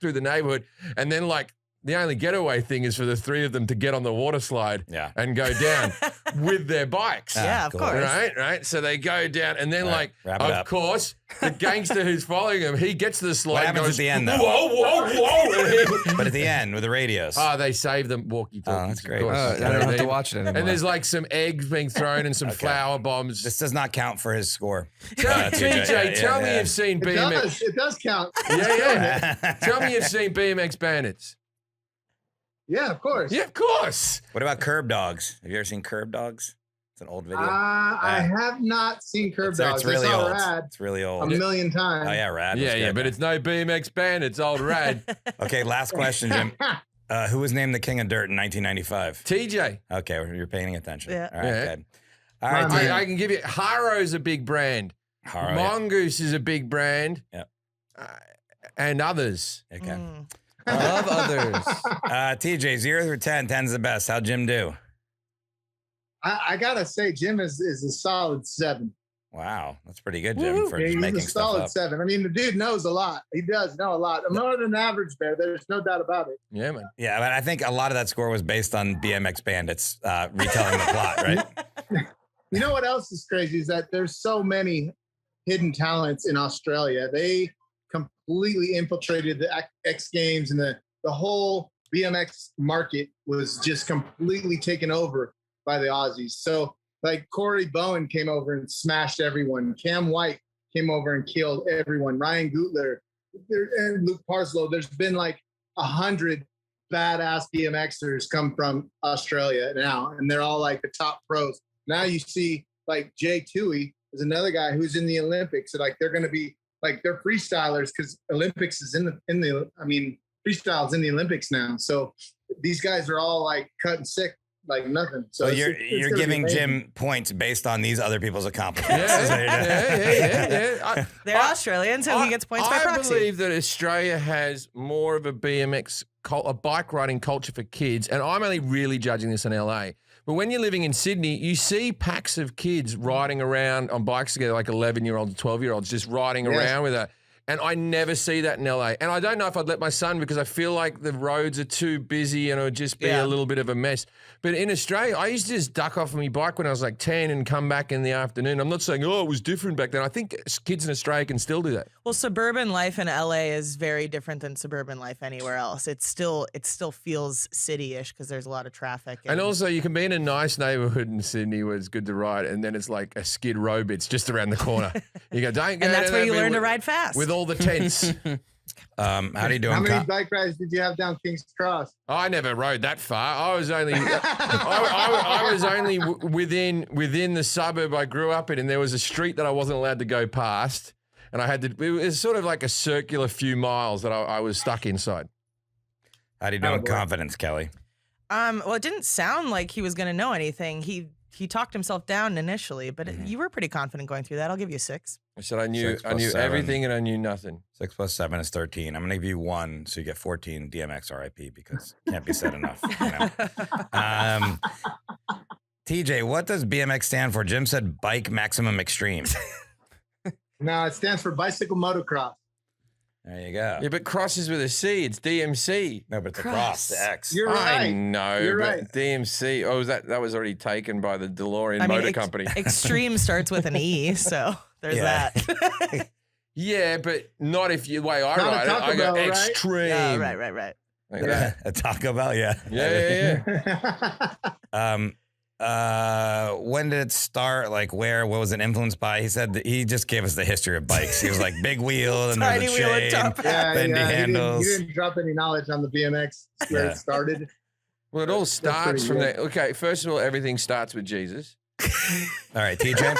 B: through the neighborhood. And then the only getaway thing is for the 3 of them to get on the water slide and go down with their bikes.
C: Yeah, of course.
B: Right. So they go down, and then of course, the gangster who's following him, he gets to the slide.
A: What happens
B: and goes,
A: at the end, though?
B: Whoa, whoa, whoa.
A: But at the end, with the radios.
B: Oh, they save them walkie-talkies.
A: Oh, that's great.
D: I don't have to watch it anymore.
B: And there's some eggs being thrown and some flower bombs.
A: This does not count for his score.
B: TJ, tell me you've seen BMX.
G: It does count.
B: Yeah. Tell me you've seen BMX Bandits.
G: Yeah, of course.
B: Yeah, of course.
A: What about Curb Dogs? Have you ever seen Curb Dogs? It's an old video.
G: I have not seen Curb Dogs.
A: It's really old.
G: Rad
A: It's really old.
G: a million times.
A: Oh, yeah, Rad.
B: Yeah, but it's no BMX Bandits, old Rad.
A: Okay, last question, Jim. Who was named the King of Dirt in 1995?
B: TJ.
A: Okay, you're paying attention.
C: Yeah.
A: All right, good. All right,
B: I can give you Haro's a big brand.
A: Haro,
B: Mongoose is a big brand.
A: Yeah.
B: And others.
A: Okay.
D: I love others.
A: TJ, 0 through 10. 10's the best. How'd Jim do?
G: I gotta say, Jim is a solid 7.
A: Wow, that's pretty good, Jim, for
G: Yeah,
A: just making
G: he's a
A: stuff
G: solid
A: up.
G: 7. I mean, the dude knows a lot. He does know a lot. More than average bear. There's no doubt about it.
B: Yeah, man.
A: Yeah, but I think a lot of that score was based on BMX Bandits retelling the plot, right?
G: You know what else is crazy is that there's so many hidden talents in Australia. They completely infiltrated the X Games, and the whole BMX market was just completely taken over by the Aussies. So Corey Bowen came over and smashed everyone. Cam White came over and killed everyone. Ryan Gutler and Luke Parslow. There's been 100 badass BMXers come from Australia now, and they're all the top pros. Now you see Jay Toohey is another guy who's in the Olympics. So they're going to be they're freestylers because Olympics is freestyle's in the Olympics now. So these guys are all cutting sick like nothing. So
A: you're giving Jim points based on these other people's accomplishments.
B: Yeah.
C: They're Australian, so he gets points by proxy.
B: I believe that Australia has more of a BMX, a bike riding culture for kids, and I'm only really judging this in LA. But when you're living in Sydney, you see packs of kids riding around on bikes together, 11-year-olds, 12-year-olds, just riding around with it. And I never see that in LA. And I don't know if I'd let my son because I feel like the roads are too busy and it would just be a little bit of a mess. But in Australia, I used to just duck off on my bike when I was 10 and come back in the afternoon. I'm not saying, it was different back then. I think kids in Australia can still do that.
C: Well, suburban life in LA is very different than suburban life anywhere else. It still feels city-ish because there's a lot of traffic.
B: And also, you can be in a nice neighborhood in Sydney where it's good to ride, and then it's like a Skid Row bit's just around the corner. You go, don't go.
C: And that's where you learn to ride fast.
B: With all the tents.
A: How do you doing?
G: How many bike rides did you have down King's Cross?
B: I never rode that far. I was only I was only within the suburb I grew up in, and there was a street that I wasn't allowed to go past, and I had to. It was sort of like a circular few miles that I was stuck inside.
A: How do you do in confidence, Kelly?
C: Well, it didn't sound like he was going to know anything. He talked himself down initially, but you were pretty confident going through that. I'll give you 6.
B: I said I knew
A: 7.
B: everything and I knew nothing.
A: 6 + 7 is 13. I'm going to give you 1, so you get 14. DMX RIP, because can't be said enough. You know? TJ, what does BMX stand for? Jim said Bike Maximum Extreme.
G: No, it stands for Bicycle Motocross.
A: There you go.
B: Yeah, but cross is with a C. It's DMC.
A: No, but it's a cross, the X.
G: You're right.
B: I know,
G: You're
B: but
G: right.
B: DMC. Oh, that was already taken by the DeLorean Motor Company.
C: Extreme starts with an E, so there's that.
B: Yeah, but not if you way I
G: Not a
B: write it.
G: Taco
B: I go
G: Bell, right?
B: extreme.
C: Yeah, right.
B: Like that.
A: A Taco Bell, yeah.
B: Yeah.
A: When did it start? Like, what was it influenced by? He said that he just gave us the history of bikes. He was like, big wheel and there's a
C: Tiny wheel and
A: chain,
C: top
A: bendy handles.
G: He didn't drop any knowledge on the BMX where it started.
B: Well, it all starts from
G: good.
B: there. Okay, first of all, everything starts with Jesus.
A: All right, TJ.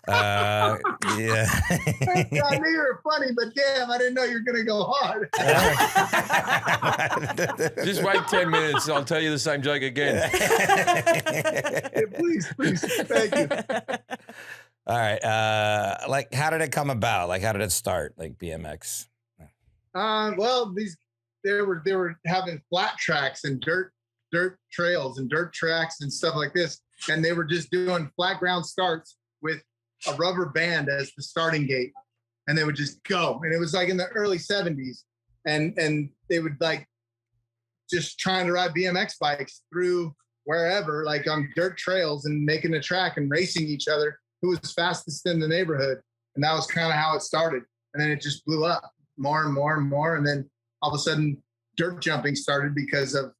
A: Yeah.
G: I knew you were funny, but damn, I didn't know you were going to go hard.
B: Just wait 10 minutes and I'll tell you the same joke again.
G: Please, thank you.
A: All right. Like, how did it come about? Like, how did it start? Like BMX.
G: Well, they were having flat tracks and dirt trails and dirt tracks and stuff like this, and they were just doing flat ground starts with a rubber band as the starting gate, and they would just go. And it was like in the early 70s, and they would like just trying to ride BMX bikes through wherever, like on dirt trails, and making a track and racing each other who was fastest in the neighborhood. And that was kind of how it started. And then it just blew up more and more and more. And then all of a sudden dirt jumping started because of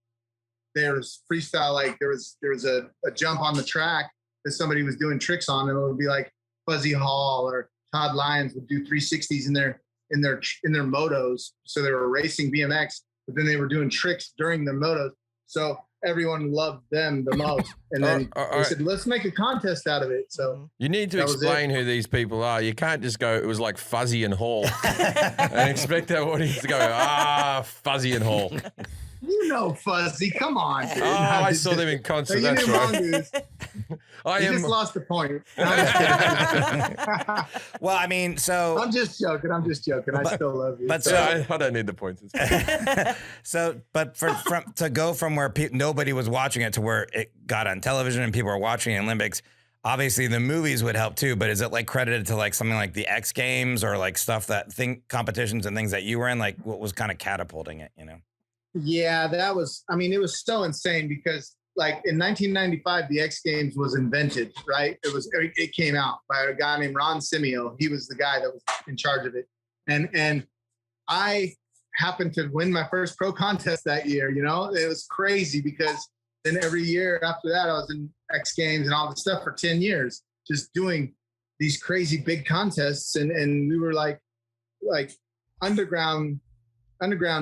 G: there's freestyle. Like there was a jump on the track that somebody was doing tricks on, and it would be like Fuzzy Hall or Todd Lyons would do 360s in their motos. So they were racing BMX, but then they were doing tricks during their motos. So everyone loved them the most. And then they said, let's make a contest out of it. So
B: you need to explain who these people are. You can't just go, it was like Fuzzy and Hall, and expect our audience to go, Fuzzy and Hall.
G: You know Fuzzy, come on, dude.
B: I saw them in concert. That's right.
G: You just lost the point.
A: Well, I mean, so
G: I'm just joking. I still love you.
A: But
B: I don't need the points.
A: So, but to go from where nobody was watching it to where it got on television and people were watching the Olympics, obviously the movies would help too. But is it like credited to like something like the X Games or like stuff competitions and things that you were in? Like what was kind of catapulting it, you know?
G: Yeah, it was so insane because like in 1995, the X Games was invented, right? It came out by a guy named Ron Simio. He was the guy that was in charge of it. And I happened to win my first pro contest that year, you know? It was crazy because then every year after that, I was in X Games and all this stuff for 10 years, just doing these crazy big contests. And we were like underground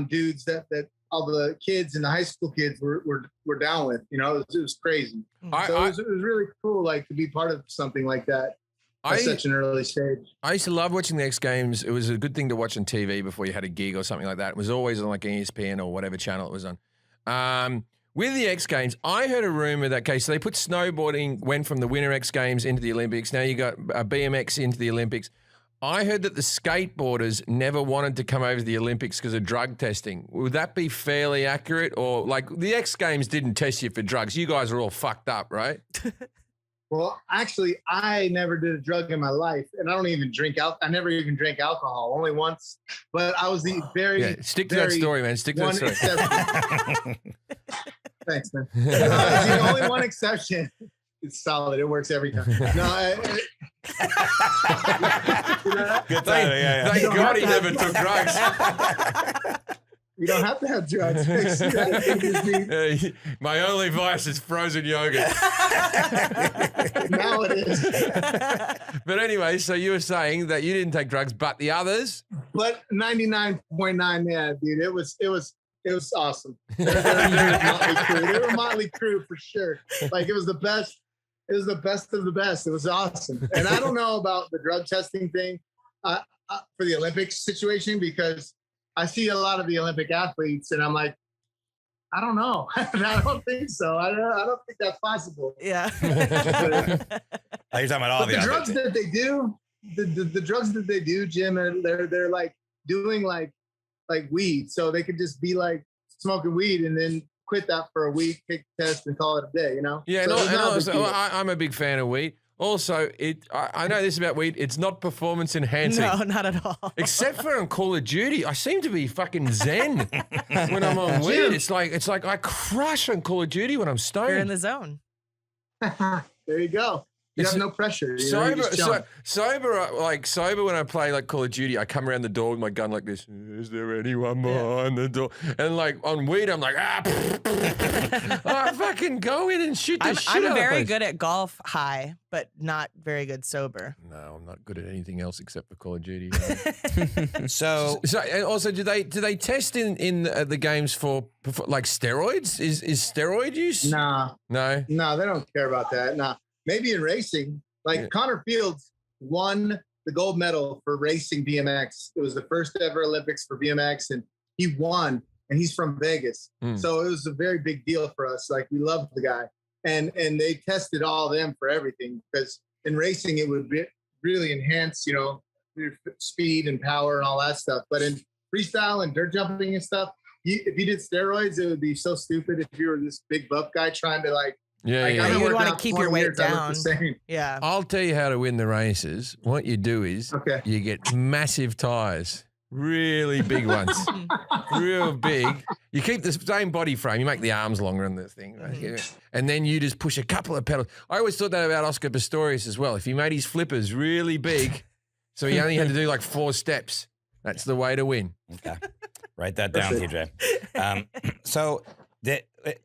G: dudes that all the kids and the high school kids were down with, you know, it was crazy. It was really cool, like to be part of something like that at such an early stage.
B: I used to love watching the X Games. It was a good thing to watch on TV before you had a gig or something like that. It was always on like ESPN or whatever channel it was on. With the X Games, I heard a rumor that so they put snowboarding, went from the Winter X Games into the Olympics. Now you got BMX into the Olympics. I heard that the skateboarders never wanted to come over to the Olympics because of drug testing. Would that be fairly accurate? Or like the X Games didn't test you for drugs. You guys are all fucked up, right?
G: Well, actually, I never did a drug in my life, and I don't even drink I never even drank alcohol, only once. But I was the
B: stick to that story, man. Stick to that story.
G: Thanks, man. The only one exception. It's solid. It works every time. No,
A: good time.
B: Thank God he never took drugs.
G: You don't have to have drugs.
B: My only vice is frozen yogurt.
G: Now it is.
B: But anyway, so you were saying that you didn't take drugs, but the others?
G: But 99.9, yeah, dude, it was awesome. They were Motley Crue for sure. Like, it was the best. It was the best of the best. It was awesome. And I don't know about the drug testing thing for the Olympics situation, because I see a lot of the Olympic athletes and I'm like, I don't know. I don't think so. I don't think that's possible.
C: Yeah.
A: Oh, you're talking about all
G: the drugs that they do, the drugs that they do, Jim, they're like doing like weed. So they could just be like smoking weed and then quit that for a week, take the test, and call it a day, you know?
B: Yeah,
G: so
B: I'm a big fan of weed. Also, I know this about weed. It's not performance enhancing.
C: No, not at all.
B: Except for on Call of Duty, I seem to be fucking zen when I'm on weed. It's like I crush on Call of Duty when I'm stoned.
C: You're in the zone.
G: There you go. You have no pressure.
B: Sober when I play like Call of Duty, I come around the door with my gun like this. Is there anyone behind the door? And like on weed, I'm like, I fucking go in and shoot the shit out of
C: I'm very
B: place.
C: good at golf high, but not very good sober.
B: No, I'm not good at anything else except for Call of Duty.
A: So
B: and also, do they test in the games for like steroids? Is steroid use?
G: No,
B: they
G: don't care about that. Nah. Maybe in racing, like Connor Fields won the gold medal for racing BMX. It was the first ever Olympics for BMX, and he won, and he's from Vegas. So it was a very big deal for us. Like, we loved the guy, and they tested all of them for everything, because in racing, it would really enhance, your speed and power and all that stuff. But in freestyle and dirt jumping and stuff, if you did steroids, it would be so stupid if you were this big buff guy trying to like,
C: you would want to keep your weight down. Yeah.
B: I'll tell you how to win the races. What you do is you get massive tires, really big ones, real big. You keep the same body frame. You make the arms longer on the thing, right? And then you just push a couple of pedals. I always thought that about Oscar Pistorius as well. If he made his flippers really big, so he only had to do like 4 steps, that's the way to win.
A: Okay. Write that down, TJ.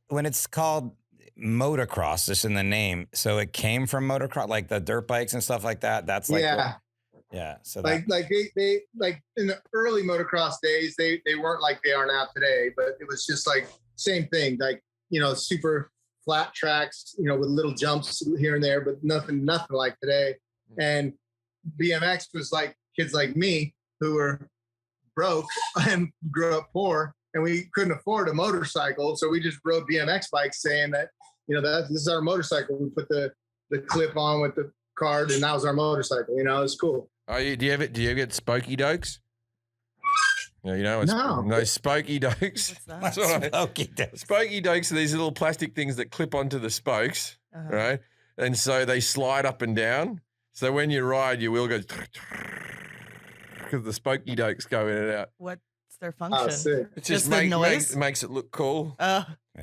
A: When it's called motocross, just in the name, so it came from motocross, like the dirt bikes and stuff like that. That's like so
G: they like in the early motocross days, they weren't like they are now today, but it was just like same thing, like super flat tracks, with little jumps here and there, but nothing like today. And BMX was like kids like me who were broke and grew up poor, and we couldn't afford a motorcycle, so we just rode BMX bikes, saying that this is our motorcycle. We put the clip on with the card, and that was our motorcycle. It's cool.
B: Oh, do you ever get spokey dokes? No, spokey dokes.
C: What's that?
B: Spokey dokes are these little plastic things that clip onto the spokes, right? And so they slide up and down. So when you ride, your wheel goes because the spokey dokes go in and out.
C: What's their function?
G: Sick.
B: It
C: just the noise?
B: Makes it look cool.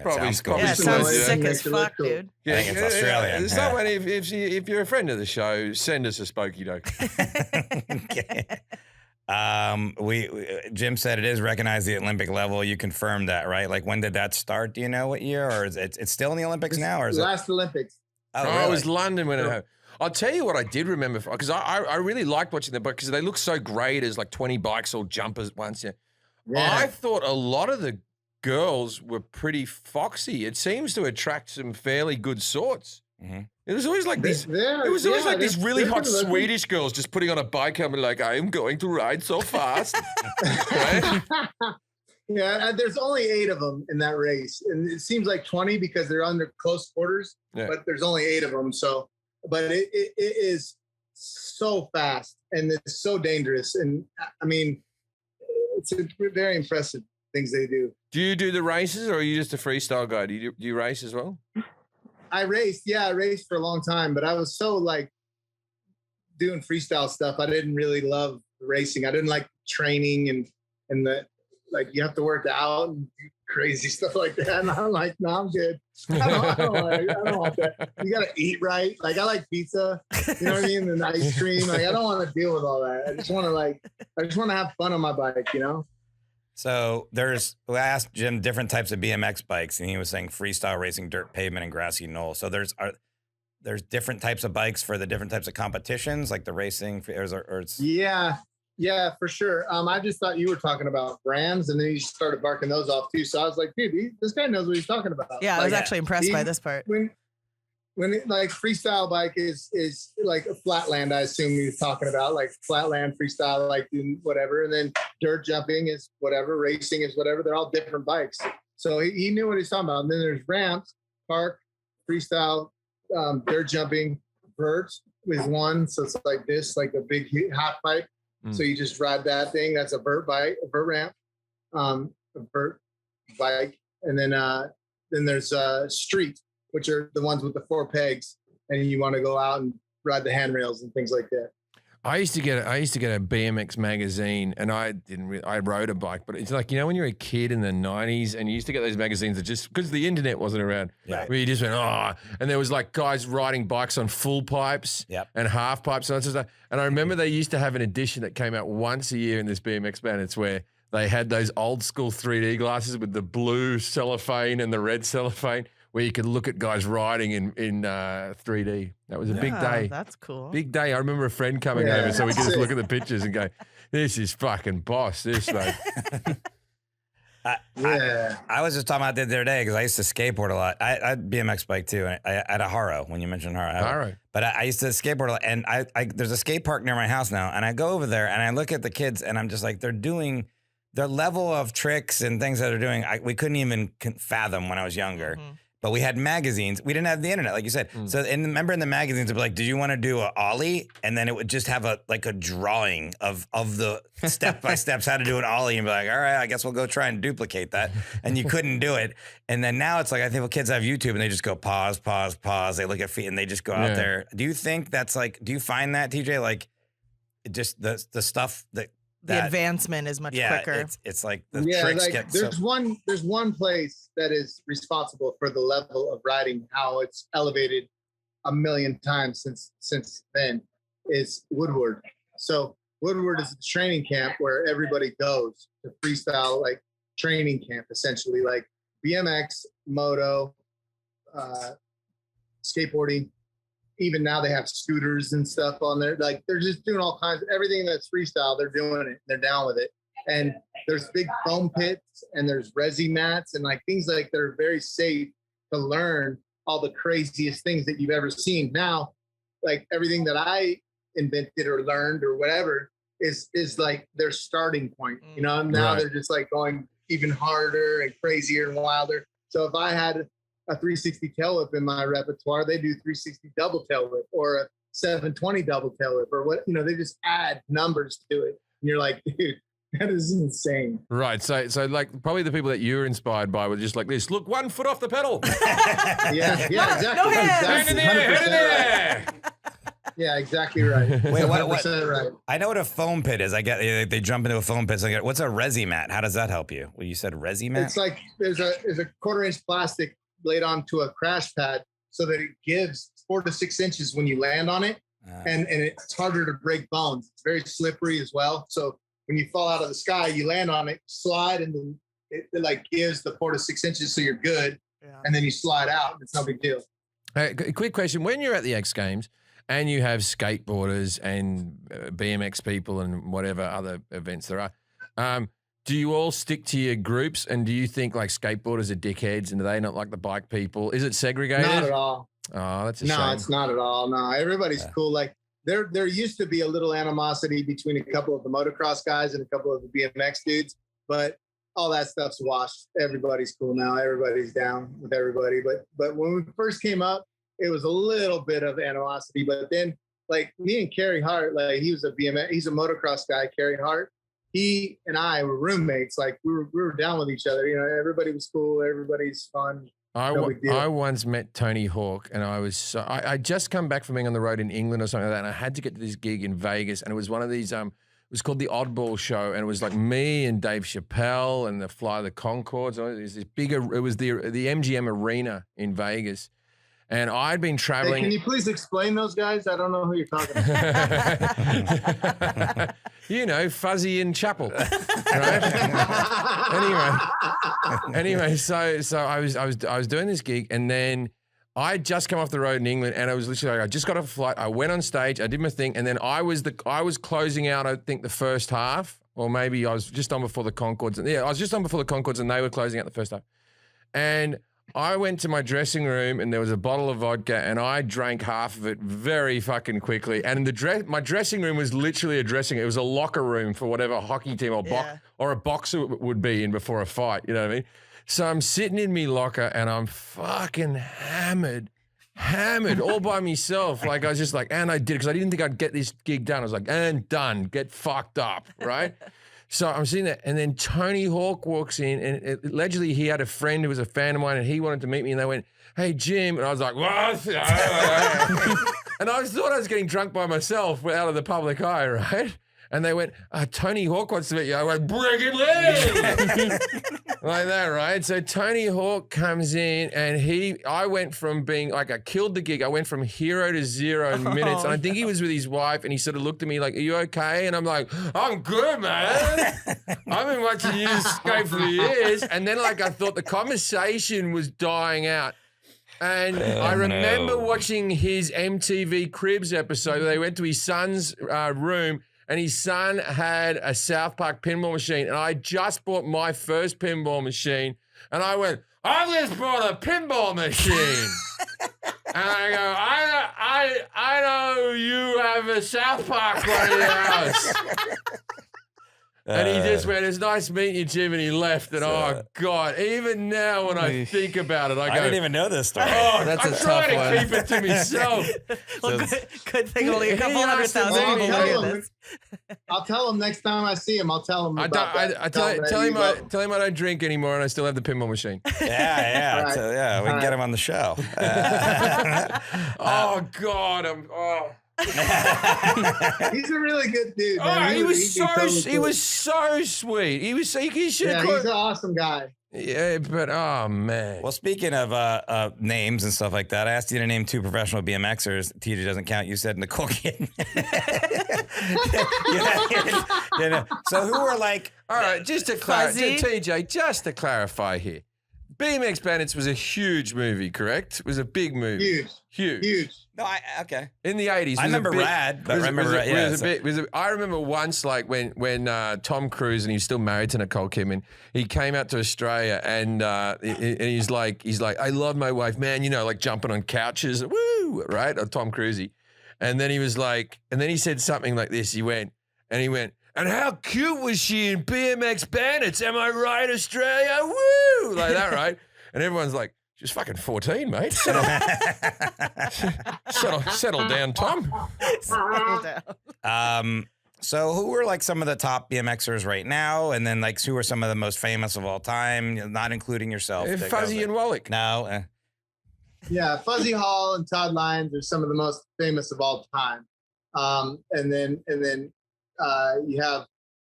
A: Probably
B: cool.
C: Yeah, it sounds sick as fuck, dude.
A: I think it's Australian.
B: Someone, if you're a friend of the show, send us a spokey doke.
A: Okay. Jim said it is recognized at the Olympic level. You confirmed that, right? Like, when did that start? Do you know what year, or is it's still in the Olympics now, or is
G: last Olympics?
A: Oh, really?
B: It was London when it happened. I'll tell you what I did remember, because I really liked watching them, because they look so great as like 20 bikes all jump at once. Yeah. I thought a lot of the girls were pretty foxy. It seems to attract some fairly good sorts. Mm-hmm. It was always like these. It was always like these really hot Swedish girls just putting on a bike helmet, like, I am going to ride so fast. Right?
G: Yeah, there's only 8 of them in that race, and it seems like 20 because they're under close quarters. Yeah. But there's only 8 of them. So, but it is so fast and it's so dangerous, and I mean, it's very impressive things they do.
B: Do you do the races, or are you just a freestyle guy? Do you race as well?
G: I raced for a long time, but I was so like doing freestyle stuff. I didn't really love racing. I didn't like training and the like you have to work out and do crazy stuff like that. And I'm like, no, I'm good. I don't want that. You gotta eat right. Like, I like pizza, you know what I mean? And ice cream. Like, I don't want to deal with all that. I just want to have fun on my bike,
A: So I asked Jim different types of BMX bikes, and he was saying freestyle racing, dirt pavement, and grassy knoll. So there's different types of bikes for the different types of competitions, like the racing, or it's
G: Yeah, for sure. I just thought you were talking about brands, and then you started barking those off too. So I was like, dude, this guy knows what he's talking about.
C: Yeah, I was actually impressed by this part.
G: When like freestyle bike is like a flatland, I assume he was talking about, like flatland freestyle, like doing whatever. And then dirt jumping is whatever, racing is whatever. They're all different bikes. So he knew what he's talking about. And then there's ramps, park, freestyle, dirt jumping, vert is one. So it's like this, like a big hot bike. So you just ride that thing. That's a vert bike, a vert ramp, a vert bike. And then there's street, which are the ones with the 4 pegs, and you want to go out and ride the handrails and things like that.
B: I used to get a BMX magazine, and I rode a bike, but it's like, when you're a kid in the 90s and you used to get those magazines that just, because the internet wasn't around, where you just went, and there was like guys riding bikes on full pipes and half pipes and that sort of stuff. And I remember they used to have an edition that came out once a year in this BMX band. It's where they had those old school 3D glasses with the blue cellophane and the red cellophane, where you could look at guys riding in 3D. That was a big day.
C: That's cool.
B: Big day. I remember a friend coming over so we could just look at the pictures and go, this is fucking boss, this, mate.
A: I was just talking about that the other day because I used to skateboard a lot. I had BMX bike too. And I had a Haro when you mentioned Haro.
B: Haro.
A: But I used to skateboard a lot. And there's a skate park near my house now. And I go over there and I look at the kids and I'm just like, they're doing their level of tricks and things that they're doing. We couldn't even fathom when I was younger. Mm-hmm. But we had magazines. We didn't have the internet, like you said. So remember in the magazines, it'd be like, "Did you want to do an ollie?" And then it would just have a drawing of the step by steps how to do an ollie, and be like, "All right, I guess we'll go try and duplicate that." And you couldn't do it. And then now it's like, I think kids have YouTube and they just go pause. They look at feet and they just go out there. Do you think that's like? Do you find that, TJ, like just the stuff that
C: the advancement is much quicker.
A: It's like the tricks get
G: there's one place that is responsible for the level of riding, how it's elevated a million times since then, is Woodward. So Woodward is a training camp where everybody goes to freestyle, like training camp, essentially, like BMX, moto, skateboarding. Even now they have scooters and stuff on there. Like they're just doing all kinds of everything that's freestyle. They're doing it. They're down with it. And there's big foam pits and there's resi mats and like things like that are very safe to learn all the craziest things that you've ever seen. Now, like everything that I invented or learned or whatever is like their starting point. Now they're just like going even harder and crazier and wilder. So if I had a 360 tail whip in my repertoire, they do 360 double tail whip or a 720 double tail whip or what, they just add numbers to it. And you're like, dude, that is insane.
B: Right. So like probably the people that you were inspired by were just like this, look, 1 foot off the pedal.
G: yeah, exactly.
C: No
G: Exactly.
B: Hand in the air.
G: Yeah, exactly right.
A: Wait, what?
G: Right.
A: I know what a foam pit is. I get they jump into a foam pit. So what's a resi mat? How does that help you? Well, you said resi mat.
G: It's like there's a 1/4-inch plastic laid onto a crash pad so that it gives 4 to 6 inches when you land on it, and it's harder to break bones. It's very slippery as well. So when you fall out of the sky, you land on it, slide, and then it like gives the 4 to 6 inches, so you're good. Yeah. And then you slide out. It's no big deal.
B: Hey, quick question: when you're at the X Games and you have skateboarders and BMX people and whatever other events there are, do you all stick to your groups? And do you think like skateboarders are dickheads and do they not like the bike people? Is it segregated?
G: Not at all.
B: Oh, that's a shame.
G: No, it's not at all. No, everybody's cool. Like there used to be a little animosity between a couple of the motocross guys and a couple of the BMX dudes, but all that stuff's washed. Everybody's cool now. Everybody's down with everybody. But when we first came up, it was a little bit of animosity. But then like me and Kerry Hart, like he's a motocross guy, Kerry Hart. He and I were roommates. Like we were down with each other. Everybody was cool. Everybody's fun.
B: I once met Tony Hawk, and I just come back from being on the road in England or something like that, and I had to get to this gig in Vegas, and it was one of these. It was called the Oddball Show, and it was like me and Dave Chappelle and the Fly the Conchords. It was this bigger. It was the MGM Arena in Vegas, And I'd been
G: Hey,
B: traveling.
G: can you please explain those guys? I don't know who you're talking about.
B: You know, Fuzzy and Chapel, right? anyway, so I was doing this gig, and then I just come off the road in England, and I was literally like, I just got off a flight. I went on stage, I did my thing, and then I was closing out, I think, the first half, or maybe I was just on before the Concords. Yeah, I was just on before the Concords, and they were closing out the first half. And I went to my dressing room, and there was a bottle of vodka, and I drank half of it very fucking quickly. And my dressing room was literally a dressing. It was a locker room for whatever hockey team or a boxer would be in before a fight. You know what I mean? So I'm sitting in me locker, and I'm fucking hammered all by myself. Like I was just like, and I did, because I didn't think I'd get this gig done. I was like, and done, get fucked up, right? So I'm sitting there, and then Tony Hawk walks in, and allegedly he had a friend who was a fan of mine, and he wanted to meet me, and they went, "Hey, Jim," and I was like, "What?" And I thought I was getting drunk by myself out of the public eye, right? And they went, "Tony Hawk wants to meet you." I went, "Bring it in!" Like that, right? So Tony Hawk comes in, and I went from being like, I killed the gig. I went from hero to 0 in minutes. And I think he was with his wife, and he sort of looked at me like, "Are you okay?" And I'm like, "I'm good, man. I've been watching you skate for years." And then like I thought the conversation was dying out. And I remember watching his MTV Cribs episode. They went to his son's room, and his son had a South Park pinball machine. And I just bought my first pinball machine. And I went, "I just bought a pinball machine." And I go, I know you have a South Park one in your house. And he just went, "It's nice meeting you, Jim," and he left. And oh God, even now when I think about it, I go,
A: I didn't even know this story.
B: "Oh,
D: That's a
B: I'm
D: tough
B: trying
D: one."
B: to keep it to myself."
C: Well, good thing only a couple
B: He
C: hundred
B: asked him
C: thousand
B: all
C: people
B: the
C: hear
G: time.
C: this.
G: I'll tell him next time I see him. I'll tell him about that.
B: I tell him I don't drink anymore, and I still have the pinball machine.
A: Yeah.
G: Right.
A: So, yeah, we can get him on the show.
B: Oh God,
G: He's a really good dude.
B: Oh,
G: Man.
B: he was
G: totally cool.
B: so sweet. He should
G: Yeah,
B: have
G: he's an awesome guy.
B: Yeah, but oh man.
A: Well, speaking of names and stuff like that, I asked you to name 2 professional BMXers. TJ doesn't count. You said Nicole Kidman. So who were like?
B: All right, just to clarify, TJ, just to clarify here, BMX Bandits was a huge movie, correct? It was a big movie. Huge.
A: No, okay.
B: In the 80s.
A: I remember Rad. But I remember Rad. Yeah.
B: I remember once, like when Tom Cruise, and he was still married to Nicole Kidman, he came out to Australia, and he's like, "I love my wife, man. You know, like jumping on couches, woo, right?" Or Tom Cruise. And then he was like, and then he said something like this. He went, "And how cute was she in BMX Bandits? Am I right, Australia? Woo!" Like that, right? And everyone's like, "She's fucking 14, mate. Settle down, Tom."
C: Settle down.
A: So who were like some of the top BMXers right now, and then like who are some of the most famous of all time, not including yourself?
B: Fuzzy and Wallach.
A: No.
G: Yeah, Fuzzy Hall and Todd Lyons are some of the most famous of all time. And then you have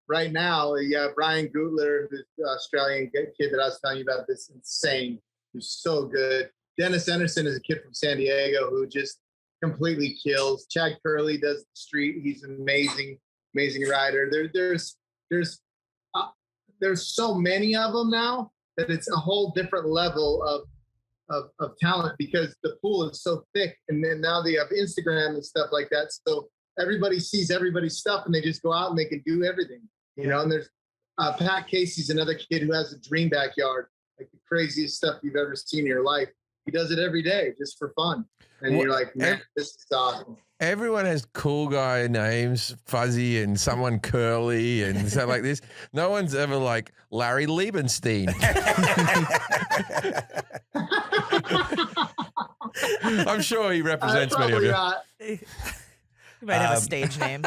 G: right now you have Brian Gutler, the Australian kid that I was telling you about. This insane, who's so good. Dennis Anderson is a kid from San Diego who just completely kills. Chad Curley does the street. He's an amazing rider. There's so many of them now that it's a whole different level of talent, because the pool is so thick, and then now they have Instagram and stuff like that. So everybody sees everybody's stuff, and they just go out and they can do everything, you know. And there's Pat Casey's another kid who has a dream backyard, like the craziest stuff you've ever seen in your life. He does it every day just for fun, and you're like, "Man, this is awesome."
B: Everyone has cool guy names, Fuzzy and someone Curly and stuff like this. No one's ever like Larry Liebenstein. I'm sure he represents many of you.
C: You might have a stage name.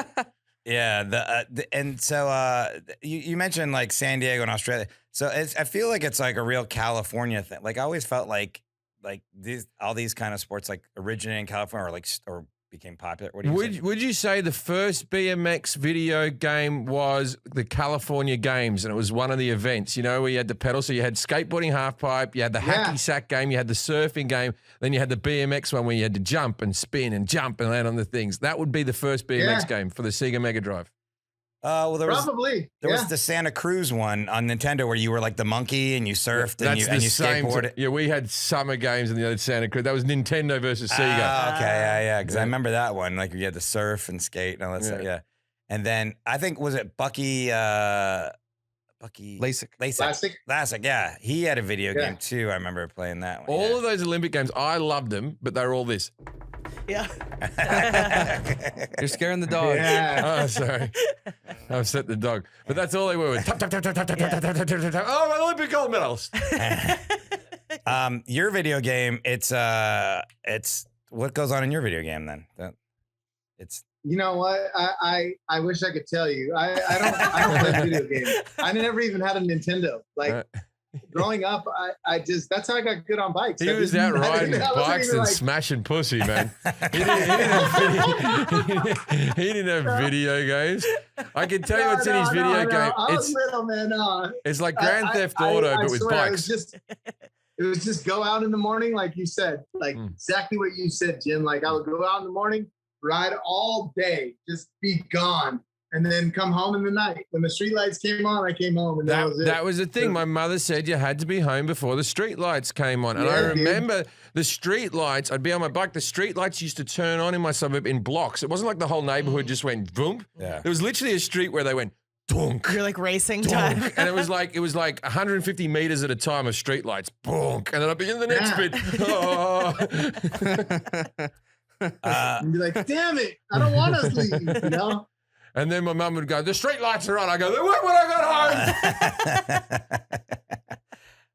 A: Yeah. And so you mentioned like San Diego and Australia. So I feel like it's like a real California thing. Like I always felt like all these kind of sports like originate in California, or became popular? What do you say?
B: Would you say the first BMX video game was the California Games, and it was one of the events, you know, where you had the pedal? So you had skateboarding halfpipe, you had the hacky sack game, you had the surfing game, then you had the BMX one where you had to jump and spin and jump and land on the things. That would be the first BMX game for the Sega Mega Drive.
A: Well, there
G: Probably.
A: was the Santa Cruz one on Nintendo where you were like the monkey and you surfed and you skateboarded.
B: Yeah, we had summer games in the old Santa Cruz. That was Nintendo versus Sega.
A: Okay, yeah. Because I remember that one. Like you had to surf and skate and all that stuff. Yeah. And then I think was it Bucky
D: LASIK.
A: Classic, yeah. He had a video game too. I remember playing that one.
B: All of those Olympic games, I loved them, but they were all this.
C: Yeah.
D: You're scaring the dog.
B: Oh, sorry. I upset the dog. But that's all they were. Tap, tap, tap, tap, tap, tap, tap, tap, tap, tap. Oh, my Olympic gold medals.
A: Your video game, it's what goes on in your video game then? It's
G: You know what? I wish I could tell you. I don't play video games. I never even had a Nintendo. Like growing up, I just that's how I got good on bikes.
B: He was out riding bikes and smashing pussy, man. He didn't have video games. I can tell you what's in his video game.
G: I was little, man.
B: It's like Grand Theft Auto, but with bikes.
G: It was just go out in the morning, like you said, like exactly what you said, Jim. Like I would go out in the morning, ride all day, just be gone, and then come home in the night. When the street lights came on, I came home, and that was it.
B: That was the thing. My mother said you had to be home before the street lights came on. And I remember the street lights, I'd be on my bike, the street lights used to turn on in my suburb in blocks. It wasn't like the whole neighborhood just went boom.
A: Yeah.
B: There was literally a street where they went dunk.
C: You're like racing
B: Dunk.
C: time.
B: And it was like 150 meters at a time of street lights. Bonk. And then I'd be in the next bit. Oh.
G: And be like, damn it, I don't want to leave, you know?
B: And then my mum would go, the street lights are on. I go, they went when I got home.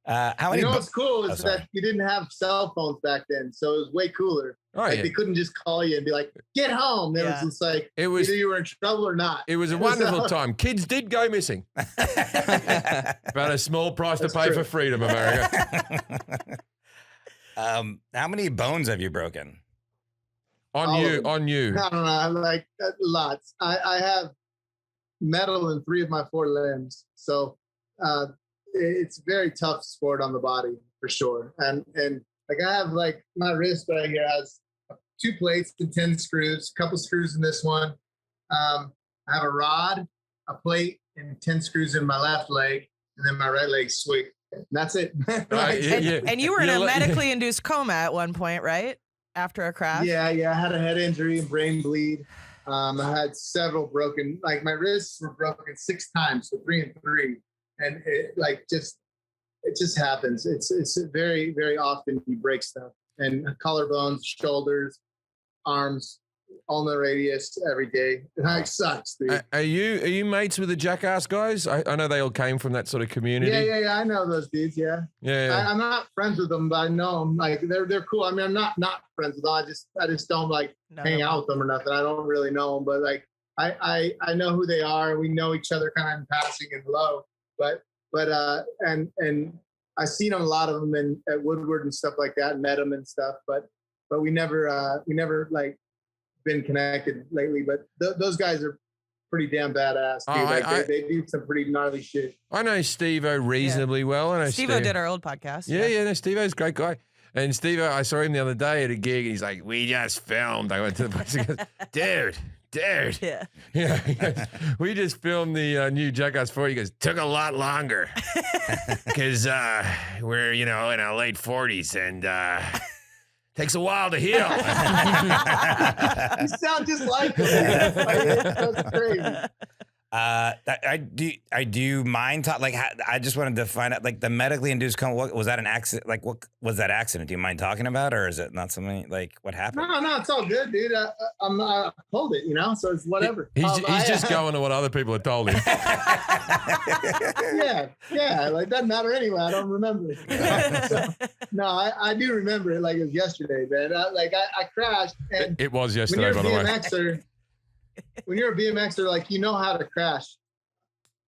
A: how many?
G: You know what's cool is that you didn't have cell phones back then, so it was way cooler. Like they couldn't just call you and be like, get home. It was just like either you were in trouble or not.
B: It was a wonderful time. Kids did go missing. About a small price to pay for freedom, America.
A: How many bones have you broken?
B: On you.
G: I don't know. I'm like lots. I have metal in 3 of my 4 limbs, so it's a very tough sport on the body for sure. And like I have like my wrist right here has 2 plates and 10 screws, a couple screws in this one. I have a rod, a plate, and 10 screws in my left leg, and then my right leg sweep. And that's it.
C: And you were in a medically induced coma at one point, right? After a crash?
G: Yeah. I had a head injury and brain bleed. I had several broken, like my wrists were broken 6 times, so 3 and 3. And it just happens. It's very, very often you break stuff. And collarbones, shoulders, arms, ulnar radius every day. It sucks, dude.
B: Are you mates with the Jackass guys? I know they all came from that sort of community.
G: Yeah. I know those dudes. Yeah. I'm not friends with them, but I know them. Like they're cool. I mean, I'm not friends with them. I just don't like hang out with them or nothing. I don't really know them, but like I know who they are. We know each other kind of in passing and low. But and I've seen a lot of them at Woodward and stuff like that. Met them and stuff, but we never like been connected lately. But those guys are pretty damn badass. Dude. They do some pretty gnarly shit.
B: I know Steve-O reasonably well. I know
C: Steve-O did our old podcast.
B: Yeah, Steve-O's a great guy. And Steve-O, I saw him the other day at a gig, and he's like, "We just filmed." I went to the place. He goes, "Dude." Yeah. He goes, we just filmed the new Jackass 4. He goes, "Took a lot longer because we're in our late 40s and takes a while to heal."
G: You sound just like him. That's crazy.
A: I do mind I just wanted to find out, like, the medically induced coma. What was that, an accident? Like, what was that accident? Do you mind talking about, or is it not something, like, what happened?
G: No, it's all good, dude. I told it, so it's whatever.
B: He's just going to what other people have told him.
G: yeah, like doesn't matter anyway. I don't remember it. No, I do remember it like it was yesterday, man. I crashed, and
B: it was yesterday, by the way.
G: When you're a BMXer, like, you know how to crash.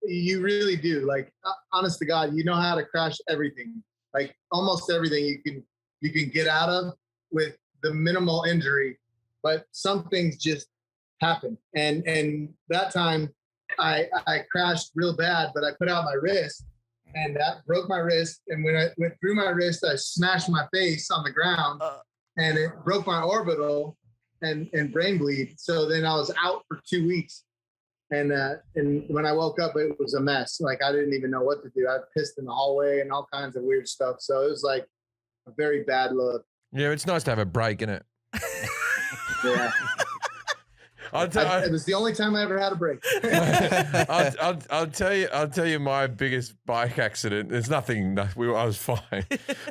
G: You really do. Like, honest to God, you know how to crash everything. Like, almost everything you can get out of with the minimal injury but some things just happen. And that time I crashed real bad, but I put out my wrist and that broke my wrist. And when I went through my wrist, I smashed my face on the ground and it broke my orbital and brain bleed. So then I was out for 2 weeks. And when I woke up, it was a mess. Like I didn't even know what to do. I pissed in the hallway and all kinds of weird stuff. So it was like a very bad look.
B: Yeah, it's nice to have a break, isn't it?
G: Yeah. It was the only time I ever had a break.
B: I'll tell you my biggest bike accident. There's nothing. I was fine.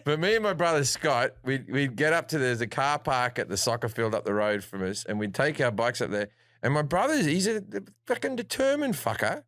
B: But me and my brother Scott, we'd get up to there's a car park at the soccer field up the road from us, and we'd take our bikes up there. And my brother's he's a fucking determined fucker.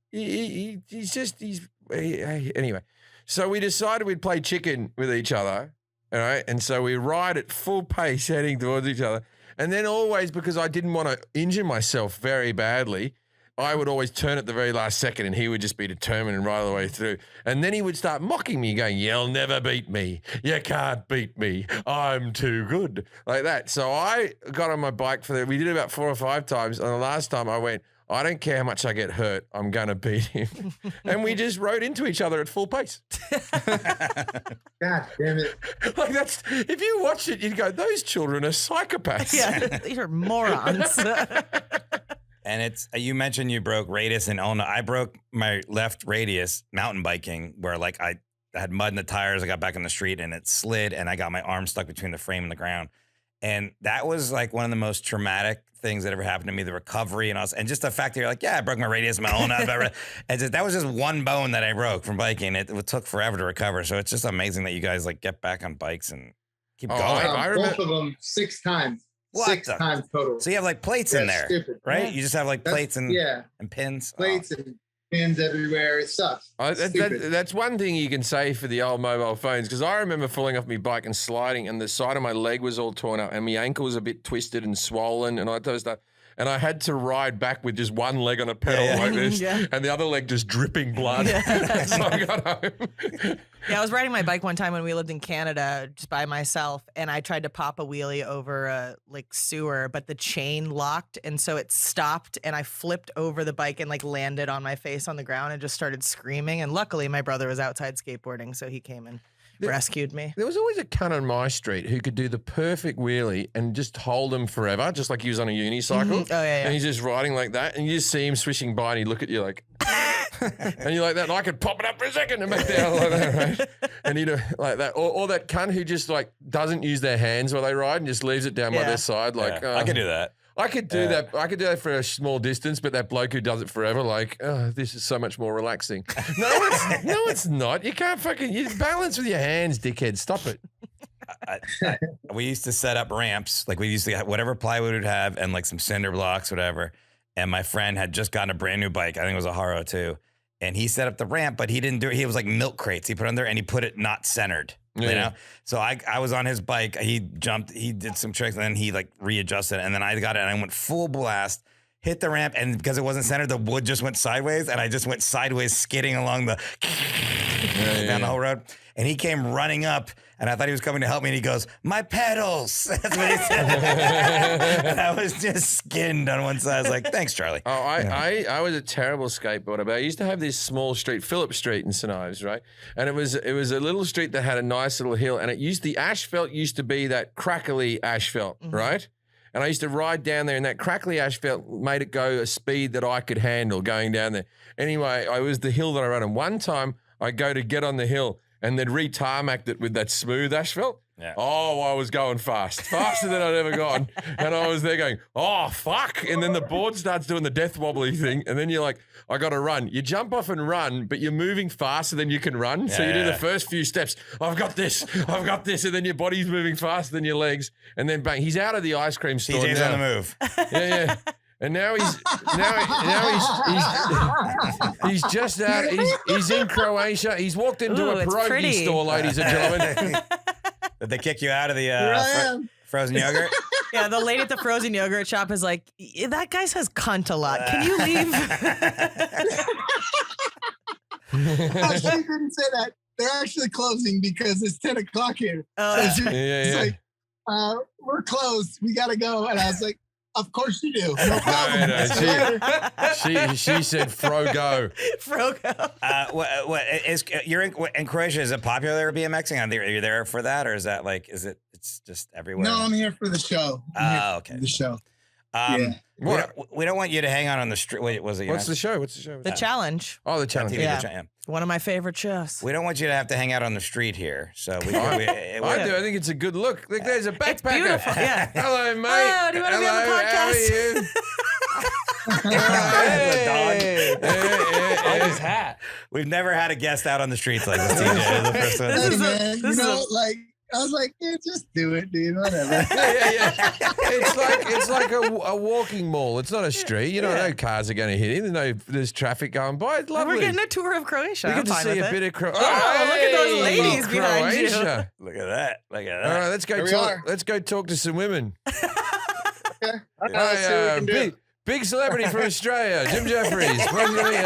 B: Anyway. So we decided we'd play chicken with each other, all right? And so we ride at full pace heading towards each other. And then always, because I didn't want to injure myself very badly, I would always turn at the very last second and he would just be determined and ride all the way through. And then he would start mocking me, going, "You'll never beat me. You can't beat me. I'm too good." Like that. So I got on my bike we did it about 4 or 5 times. And the last time I went, I don't care how much I get hurt, I'm going to beat him. And we just rode into each other at full pace.
G: God damn it.
B: Like that's, if you watch it, you'd go, those children are psychopaths.
C: Yeah, these are morons.
A: And it's, you mentioned you broke radius in Ona. I broke my left radius mountain biking where like I had mud in the tires. I got back in the street and it slid and I got my arm stuck between the frame and the ground. And that was like one of the most traumatic things that ever happened to me, the recovery and just the fact that you're like, yeah, I broke my radius, my Ona. That was just one bone that I broke from biking. It took forever to recover. So it's just amazing that you guys like get back on bikes and keep going.
B: I remember
G: Both of them 6 times.
A: What
G: 6 times total.
A: So you have like plates in there,
G: stupid.
A: right?
G: Yeah.
A: You just have like plates and pins.
G: Plates and pins everywhere. It sucks.
B: That's one thing you can say for the old mobile phones, because I remember falling off my bike and sliding and the side of my leg was all torn up and my ankle was a bit twisted and swollen and all that type of stuff. And I had to ride back with just one leg on a pedal like this and the other leg just dripping blood. So I got home.
C: Yeah, I was riding my bike one time when we lived in Canada just by myself, and I tried to pop a wheelie over a like sewer, but the chain locked, and so it stopped, and I flipped over the bike and like landed on my face on the ground and just started screaming. And luckily, my brother was outside skateboarding, so he came and rescued me.
B: There was always a cunt on my street who could do the perfect wheelie and just hold him forever, just like he was on a unicycle.
C: Mm-hmm. Oh, yeah.
B: And he's just riding like that, and you just see him swishing by, and he'd look at you like, and you're like that, and I could pop it up for a second and make that like that, right? And he'd like that, or that cunt who just like doesn't use their hands while they ride and just leaves it down by their side. Like
A: I could do that.
B: I could do that. I could do that for a small distance, but that bloke who does it forever, like, oh, this is so much more relaxing. No, it's not. You can't you balance with your hands, dickhead. Stop it.
A: We used to set up ramps. Like we used to have whatever plywood we'd have and like some cinder blocks, whatever. And my friend had just gotten a brand new bike. I think it was a Haro too. And he set up the ramp, but he didn't do it. He was like milk crates. He put on there and he put it not centered. You know? So I was on his bike. He jumped, he did some tricks and then he like readjusted. And then I got it and I went full blast, hit the ramp. And because it wasn't centered, the wood just went sideways. And I just went sideways, skidding along the down the whole road. And he came running up and I thought he was coming to help me. And he goes, "My pedals." That's what he said. And I was just skinned on one side. I was like, "Thanks, Charlie."
B: Oh, I was a terrible skateboarder, but I used to have this small street, Phillip Street in St Ives, right? And it was a little street that had a nice little hill, and the asphalt used to be that crackly asphalt, right? And I used to ride down there, and that crackly asphalt made it go a speed that I could handle going down there. Anyway, it was the hill that I rode on. One time, I go to get on the hill, and they'd re-tarmacked it with that smooth asphalt.
A: Yeah.
B: Oh, I was going faster than I'd ever gone. And I was there going, oh, fuck. And then the board starts doing the death wobbly thing. And then you're like, I got to run. You jump off and run, but you're moving faster than you can run. So you do the first few steps. I've got this. And then your body's moving faster than your legs. And then bang, he's out of the ice cream store.
A: TJ's on the move.
B: Yeah. And now he's just out. He's in Croatia. He's walked into a pierogi store, ladies and gentlemen.
A: Did they kick you out of the frozen yogurt?
C: Yeah, the lady at the frozen yogurt shop is like, "That guy says cunt a lot. Can you leave?"
G: Actually, didn't say that. They're actually closing because it's 10 o'clock here.
C: Oh,
G: It's like, we're closed. We got to go. And I was like, Of course you do. No problem.
B: No,
G: See you later.
B: she said Frogo.
C: Frogo.
A: What is you're in Croatia? Is it popular BMXing? Are you there for that, or is that like it's just everywhere?
G: No, I'm here for the show. I'm here
A: Okay.
G: for the show.
A: Yeah.
B: What?
A: We don't want you to hang out on the street. Wait, was it?
B: What's the show? What's the show?
C: The challenge.
B: Oh, the challenge.
A: TV,
C: Yeah.
A: the cha-
C: One of my favorite shows.
A: We don't want you to have to hang out on the street here. So we.
B: I do. I think it's a good look. Look, there's a backpacker.
C: It's beautiful. Yeah.
B: Hello, mate.
C: Oh, do you want to be on the
B: Hello,
C: podcast?
B: How are you?
D: Oh, his hat.
A: We've never had a guest out on the streets like this. TJ. The first one.
G: Hey, man, I was like, yeah, just do it, dude. Whatever.
B: Yeah. It's like a walking mall. It's not a street. You know, no cars are going to hit him. There's traffic going by. It's lovely.
C: We're getting a tour of Croatia.
B: We
C: I'm
B: get to
C: fine
B: see
C: with
B: a
C: it.
B: bit of Croatia.
C: Oh, look at those ladies behind you.
B: Croatia.
A: Look at that. Look at
B: All
A: that.
B: right, let's go
G: Here we
B: talk.
G: are.
B: Let's go talk to some women.
G: Okay. All right, let's see what we can do.
B: Big celebrity from Australia, Jim Jefferies. Pleasure to meet you.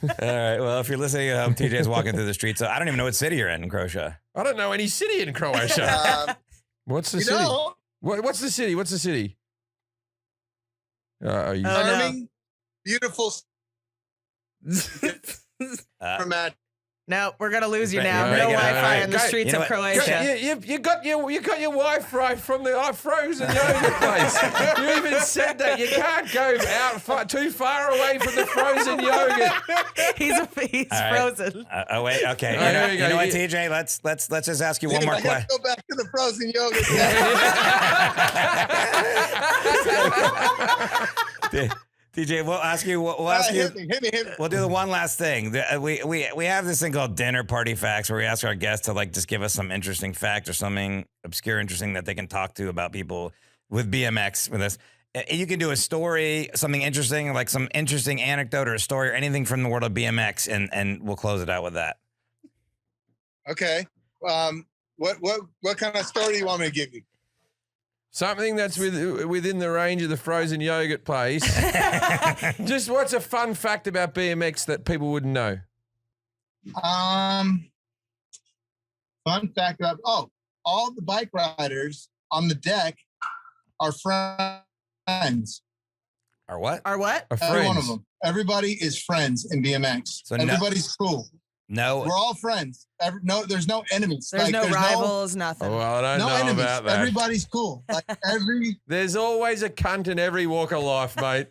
A: All right. Well, if you're listening at home, TJ's walking through the streets. So I don't even know what city you're in Croatia.
B: I don't know any city in Croatia. What's the
G: You
B: city?
G: know,
B: What's the city? What's the city?
C: Oh, no.
G: charming, beautiful
A: Uh,
G: from Matt.
C: No, we're gonna lose you
A: Right,
C: now.
A: right,
C: No
A: right,
C: Wi-Fi
B: right.
C: in the
B: Go-
C: streets
A: you know
C: of
A: what?
C: Croatia.
B: You got your Wi-Fi from the frozen yogurt place. You even said that you can't go out too far away from the frozen yogurt.
C: He's
A: All right.
C: frozen.
A: wait. Okay.
B: All right, here we
A: You
B: go.
A: know what, TJ? Let's just ask you one
G: Dude,
A: more
G: I have
A: question.
G: to go back to the frozen yogurt.
A: TJ, we'll ask you. We'll
G: All
A: ask
G: right,
A: you.
G: hit me.
A: We'll do the one last thing. We have this thing called dinner party facts, where we ask our guests to like just give us some interesting fact or something obscure, interesting that they can talk to about people with BMX with us. You can do a story, something interesting, like some interesting anecdote or a story or anything from the world of BMX, and we'll close it out with that.
G: Okay. What kind of story do you want me to give you?
B: Something that's within the range of the frozen yogurt place. Just what's a fun fact about BMX that people wouldn't know?
G: Fun fact about all the bike riders on the deck are friends.
A: Or what?
C: Our what?
B: A
G: Every one of
B: friends.
G: them. Everybody is friends in BMX.
A: So no-
G: everybody's cool.
A: No.
G: We're all friends. There's no enemies.
C: There's no rivals, nothing.
B: Oh, well, I don't
G: No
B: know
G: enemies.
B: about that.
G: Everybody's cool. Like
B: There's always a cunt in every walk of life, mate.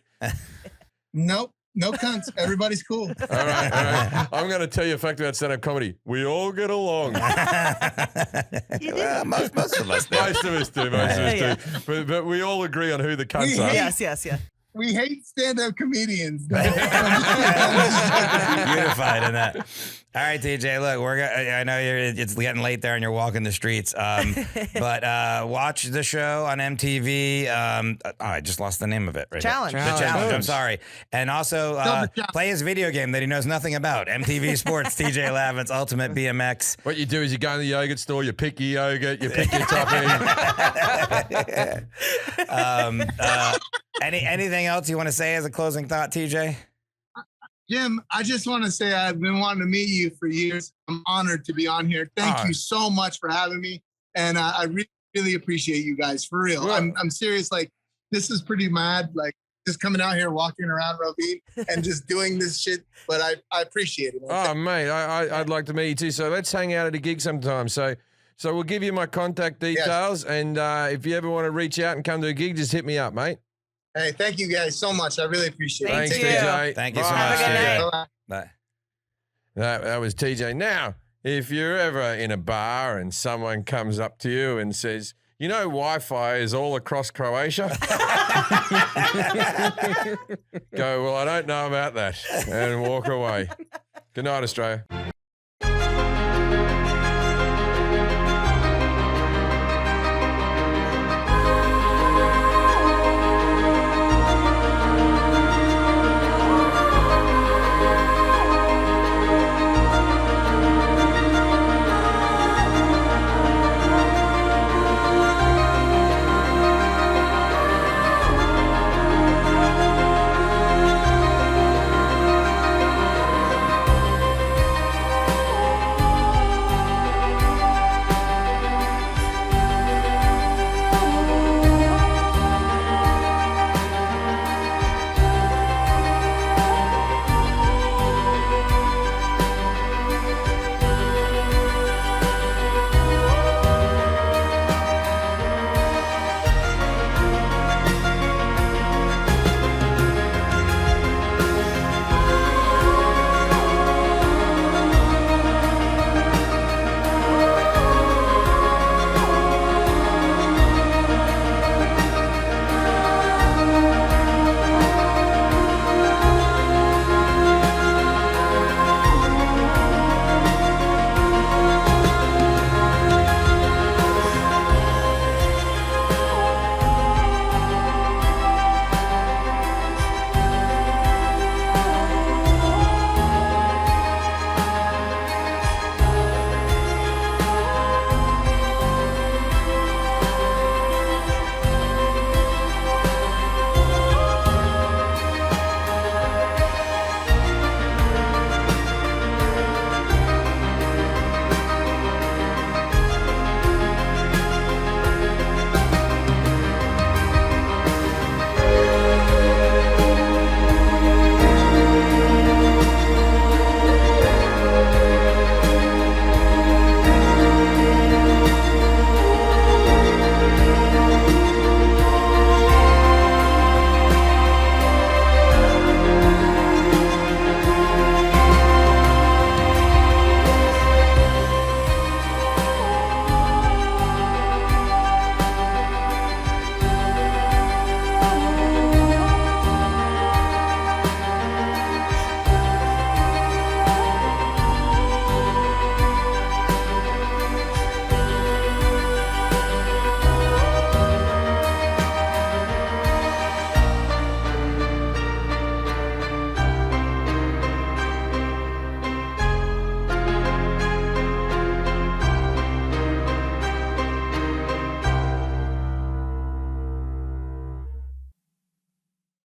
G: nope, no cunts. Everybody's cool.
B: All right. I'm going to tell you a fact about stand-up comedy. We all get along.
A: Well, most of us do.
B: Most of us do.
C: Yeah.
B: But we all agree on who the cunts are.
C: Yes.
G: We hate stand-up comedians. though.
A: Unified in that. All right, TJ. Look, I know it's getting late there, and you're walking the streets. But watch the show on MTV. I just lost the name of it. Right
C: Challenge.
A: here. The challenge. I'm sorry. And also play his video game that he knows nothing about. MTV Sports. TJ Lavin's Ultimate BMX.
B: What you do is you go in the yogurt store, you pick your yogurt, you pick your topping.
A: Anything else you want to say as a closing thought, TJ?
G: Jim, I just want to say I've been wanting to meet you for years. I'm honored to be on here. Thank you so much for having me. And I really appreciate you guys, for real.
B: Well,
G: I'm serious. Like, this is pretty mad. Like, just coming out here, walking around Rovine and just doing this shit. But I appreciate it, man.
B: Oh, mate, I'd like to meet you too. So let's hang out at a gig sometime. So we'll give you my contact details. Yes. And if you ever want to reach out and come to a gig, just hit me up, mate.
G: Hey, thank you guys so much. I really appreciate it.
B: Thanks,
C: you.
B: TJ.
A: Thank you so
B: Bye.
A: much,
C: Have a good
A: TJ.
C: night.
A: Bye.
B: That was TJ. Now, if you're ever in a bar and someone comes up to you and says, you know, Wi-Fi is all across Croatia. Go, well, I don't know about that, and walk away. Good night, Australia.